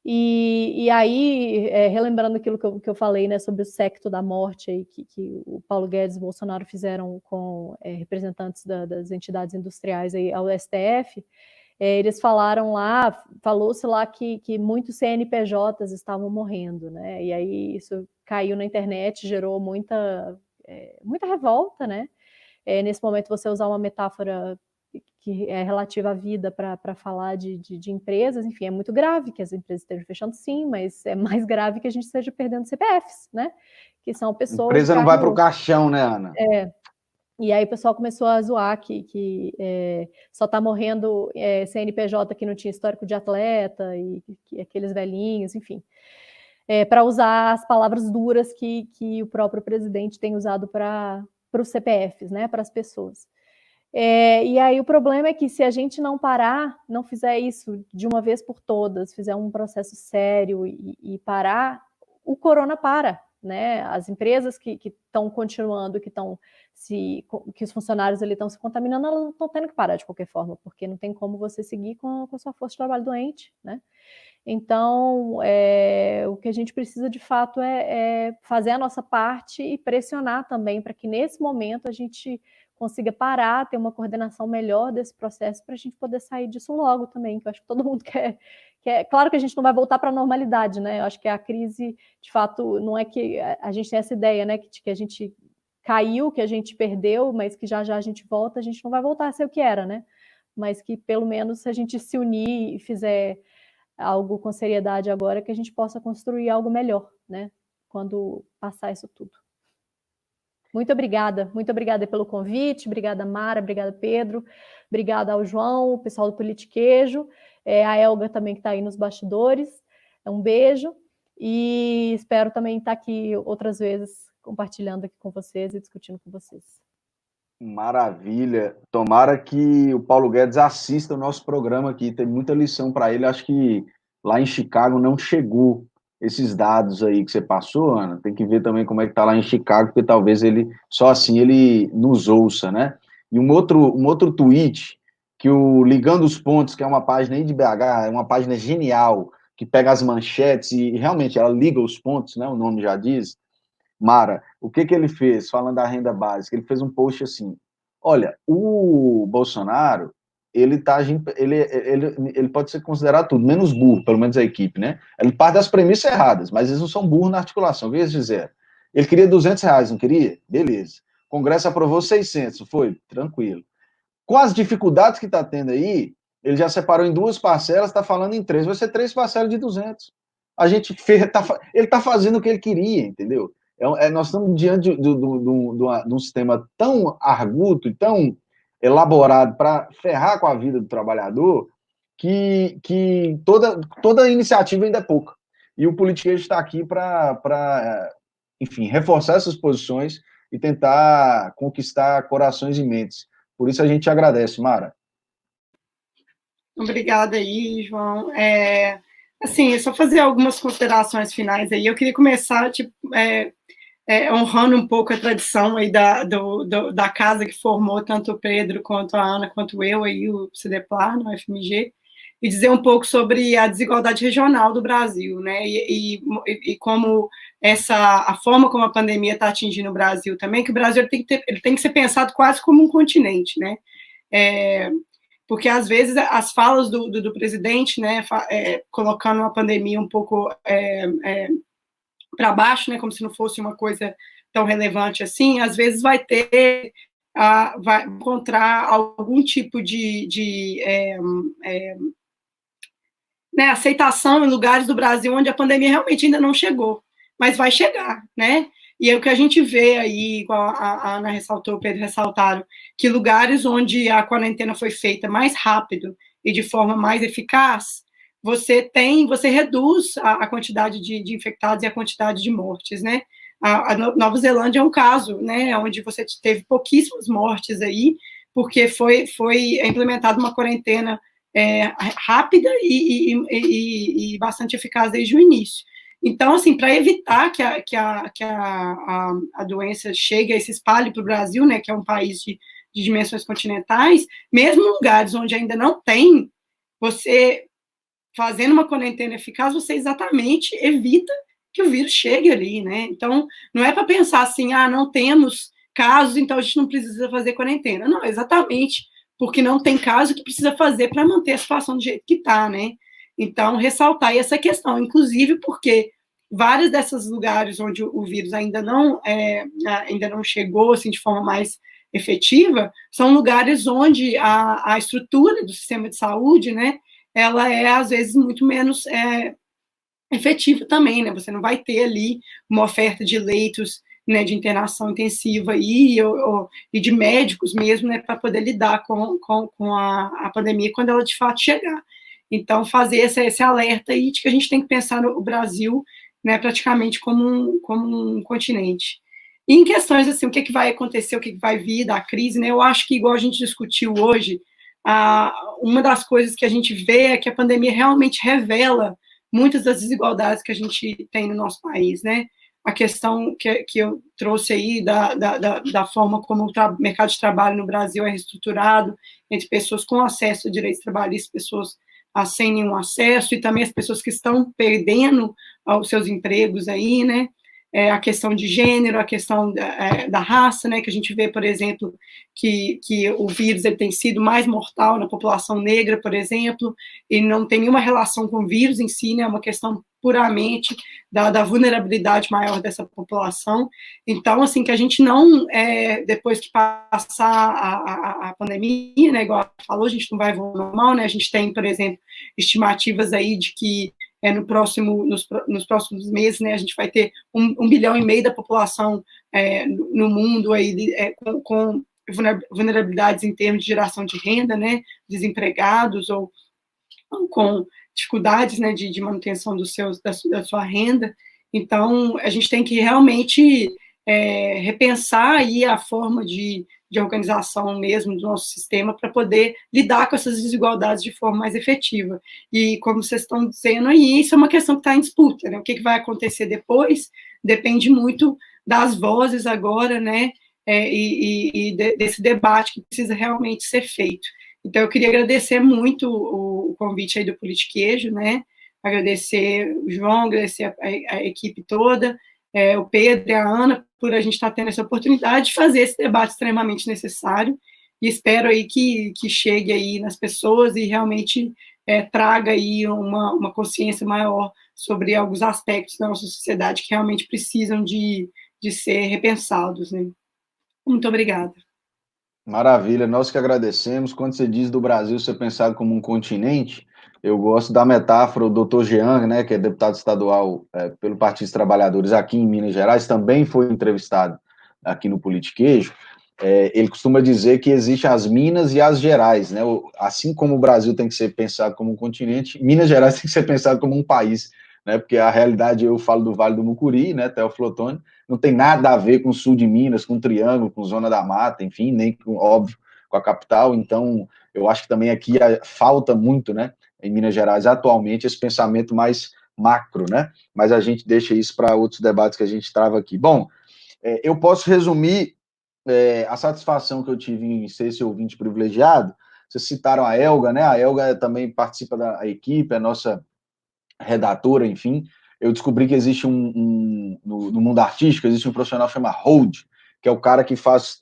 S2: E aí, relembrando aquilo que eu falei, né, sobre o secto da morte aí, que o Paulo Guedes e o Bolsonaro fizeram com representantes das entidades industriais aí ao STF, eles falaram lá, falou-se lá que muitos CNPJs estavam morrendo, né? E aí isso caiu na internet, gerou muita revolta, né? Nesse momento, você usar uma metáfora que é relativa à vida para falar de empresas, enfim, é muito grave que as empresas estejam fechando, sim, mas é mais grave que a gente esteja perdendo CPFs, né? Que são pessoas... A
S1: empresa não vai para o caixão, né, Ana?
S2: E aí o pessoal começou a zoar que só está morrendo CNPJ que não tinha histórico de atleta, e que aqueles velhinhos, enfim. Para usar as palavras duras que o próprio presidente tem usado para os CPFs, né, para as pessoas. E aí o problema é que se a gente não parar, não fizer isso de uma vez por todas, fizer um processo sério e parar, o corona para, né? As empresas que estão continuando, que os funcionários ali estão se contaminando, elas estão tendo que parar de qualquer forma, porque não tem como você seguir com a sua força de trabalho doente, né? Então, o que a gente precisa de fato é fazer a nossa parte e pressionar também para que nesse momento a gente consiga parar, ter uma coordenação melhor desse processo para a gente poder sair disso logo também, que eu acho que todo mundo quer. Claro que a gente não vai voltar para a normalidade, né? Eu acho que a crise, de fato, não é que a gente tem essa ideia, né, que a gente caiu, que a gente perdeu, mas que já a gente volta, a gente não vai voltar a ser o que era, né? Mas que pelo menos se a gente se unir e fizer algo com seriedade agora, que a gente possa construir algo melhor, né? Quando passar isso tudo. Muito obrigada pelo convite, obrigada Mara, obrigada Pedro, obrigada ao João, o pessoal do Politiquejo, a Elga também que está aí nos bastidores, um beijo, e espero também estar aqui outras vezes compartilhando aqui com vocês e discutindo com vocês.
S1: Maravilha, tomara que o Paulo Guedes assista o nosso programa aqui, tem muita lição para ele, acho que lá em Chicago não chegou esses dados aí que você passou, Ana, tem que ver também como é que tá lá em Chicago, porque talvez só assim ele nos ouça, né? E um outro tweet, que o Ligando os Pontos, que é uma página aí de BH, é uma página genial, que pega as manchetes e realmente ela liga os pontos, né? O nome já diz. Mara, o que ele fez, falando da renda básica? Ele fez um post assim, olha, o Bolsonaro, ele pode ser considerado tudo, menos burro, pelo menos a equipe, né? Ele parte das premissas erradas, mas eles não são burros na articulação. O que eles fizeram? Ele queria R$200, não queria? Beleza. O Congresso aprovou 600, foi? Tranquilo. Com as dificuldades que está tendo aí, ele já separou em 2 parcelas, está falando em 3, vai ser 3 parcelas de 200. A gente ele está fazendo o que ele queria, entendeu? Nós estamos diante de um sistema tão arguto e tão elaborado para ferrar com a vida do trabalhador que toda iniciativa ainda é pouca. E o politiquês está aqui para, enfim, reforçar essas posições e tentar conquistar corações e mentes. Por isso a gente agradece, Mara.
S3: Obrigada aí, João. Assim, só fazer algumas considerações finais aí. Eu queria começar, honrando um pouco a tradição aí da casa que formou tanto o Pedro, quanto a Ana, quanto eu, aí, o CDPLAR, no FMG, e dizer um pouco sobre a desigualdade regional do Brasil, né, e como a forma como a pandemia está atingindo o Brasil também, que o Brasil ele tem que ser pensado quase como um continente, né, porque às vezes as falas do presidente, né, colocando a pandemia um pouco para baixo, né, como se não fosse uma coisa tão relevante assim, às vezes vai encontrar algum tipo de né, aceitação em lugares do Brasil onde a pandemia realmente ainda não chegou, mas vai chegar, né? E é o que a gente vê aí, igual a Ana ressaltou, o Pedro ressaltaram, que lugares onde a quarentena foi feita mais rápido e de forma mais eficaz, você reduz a quantidade de infectados e a quantidade de mortes, né? A Nova Zelândia é um caso, né, onde você teve pouquíssimas mortes aí, porque foi implementada uma quarentena rápida e bastante eficaz desde o início. Então, assim, para evitar que a doença chegue e se espalhe para o Brasil, né, que é um país de dimensões continentais, mesmo em lugares onde ainda não tem, você, fazendo uma quarentena eficaz, você exatamente evita que o vírus chegue ali, né? Então, não é para pensar assim, não temos casos, então a gente não precisa fazer quarentena. Não, exatamente porque não tem caso que precisa fazer para manter a situação do jeito que está, né? Então, ressaltar essa questão, inclusive porque vários desses lugares onde o vírus ainda não chegou assim, de forma mais efetiva, são lugares onde a estrutura do sistema de saúde, né, ela é, às vezes, muito menos efetiva também, né? Você não vai ter ali uma oferta de leitos, né, de internação intensiva e de médicos mesmo, né, para poder lidar com a pandemia quando ela de fato chegar. Então, fazer esse alerta aí de que a gente tem que pensar no Brasil, né, praticamente como um continente. E em questões assim, o que vai acontecer, o que vai vir da crise, né, eu acho que, igual a gente discutiu hoje, uma das coisas que a gente vê é que a pandemia realmente revela muitas das desigualdades que a gente tem no nosso país, né? A questão que eu trouxe aí da forma como o mercado de trabalho no Brasil é reestruturado, entre pessoas com acesso a direitos trabalhistas, pessoas sem nenhum acesso, e também as pessoas que estão perdendo os seus empregos aí, né? A questão de gênero, a questão da raça, né, que a gente vê, por exemplo, que o vírus ele tem sido mais mortal na população negra, por exemplo, e não tem nenhuma relação com o vírus em si, né, é uma questão puramente da vulnerabilidade maior dessa população. Então, assim, que a gente não, depois que passar a pandemia, né, igual a gente falou, a gente não vai voltar ao normal, né, a gente tem, por exemplo, estimativas aí de que nos próximos meses, né, a gente vai ter 1,5 bilhão da população no mundo aí, com vulnerabilidades em termos de geração de renda, né, desempregados ou com dificuldades, né, de manutenção da sua renda. Então, a gente tem que realmente repensar aí a forma de organização mesmo do nosso sistema para poder lidar com essas desigualdades de forma mais efetiva. E, como vocês estão dizendo aí, isso é uma questão que está em disputa, né? O que vai acontecer depois depende muito das vozes agora, né? Desse debate que precisa realmente ser feito. Então, eu queria agradecer muito o convite aí do Politiquejo, né? Agradecer o João, agradecer a equipe toda, o Pedro e a Ana, por a gente estar tendo essa oportunidade de fazer esse debate extremamente necessário, e espero aí que chegue aí nas pessoas e realmente traga aí uma consciência maior sobre alguns aspectos da nossa sociedade que realmente precisam de ser repensados, né? Muito obrigada.
S1: Maravilha, nós que agradecemos. Quando você diz do Brasil ser pensado como um continente, eu gosto da metáfora, o doutor Jean, né, que é deputado estadual pelo Partido dos Trabalhadores aqui em Minas Gerais, também foi entrevistado aqui no Politiquejo. Ele costuma dizer que existem as Minas e as Gerais, né? Assim como o Brasil tem que ser pensado como um continente, Minas Gerais tem que ser pensado como um país, né? Porque a realidade, eu falo do Vale do Mucuri, né, Teófilo Otoni, não tem nada a ver com o sul de Minas, com o Triângulo, com Zona da Mata, enfim, nem, óbvio, com a capital. Então, eu acho que também aqui falta muito, né, em Minas Gerais, atualmente, esse pensamento mais macro, né? Mas a gente deixa isso para outros debates que a gente trava aqui. Bom, eu posso resumir a satisfação que eu tive em ser esse ouvinte privilegiado. Vocês citaram a Elga, né? A Elga também participa da equipe, é nossa redatora, enfim. Eu descobri que existe no mundo artístico, existe um profissional chamado hold, que é o cara que faz,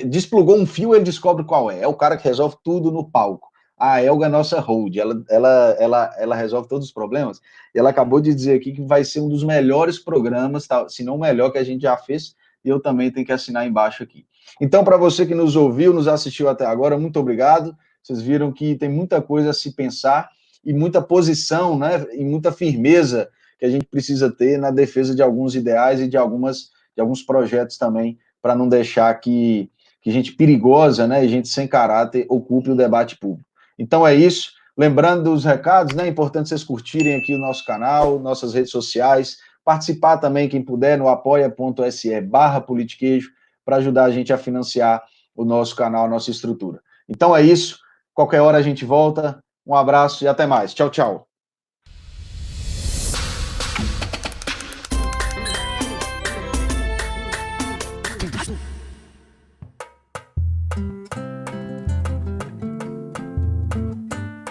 S1: desplugou um fio, ele descobre qual é o cara que resolve tudo no palco. A Elga é nossa hold, ela resolve todos os problemas, e ela acabou de dizer aqui que vai ser um dos melhores programas, se não o melhor que a gente já fez, e eu também tenho que assinar embaixo aqui. Então, para você que nos ouviu, nos assistiu até agora, muito obrigado. Vocês viram que tem muita coisa a se pensar e muita posição, né, e muita firmeza que a gente precisa ter na defesa de alguns ideais e de alguns projetos também, para não deixar que gente perigosa, né, e gente sem caráter ocupe o debate público. Então é isso. Lembrando dos recados, né, é importante vocês curtirem aqui o nosso canal, nossas redes sociais, participar também, quem puder, no apoia.se/politiquejo, para ajudar a gente a financiar o nosso canal, a nossa estrutura. Então é isso. Qualquer hora a gente volta. Um abraço e até mais. Tchau, tchau.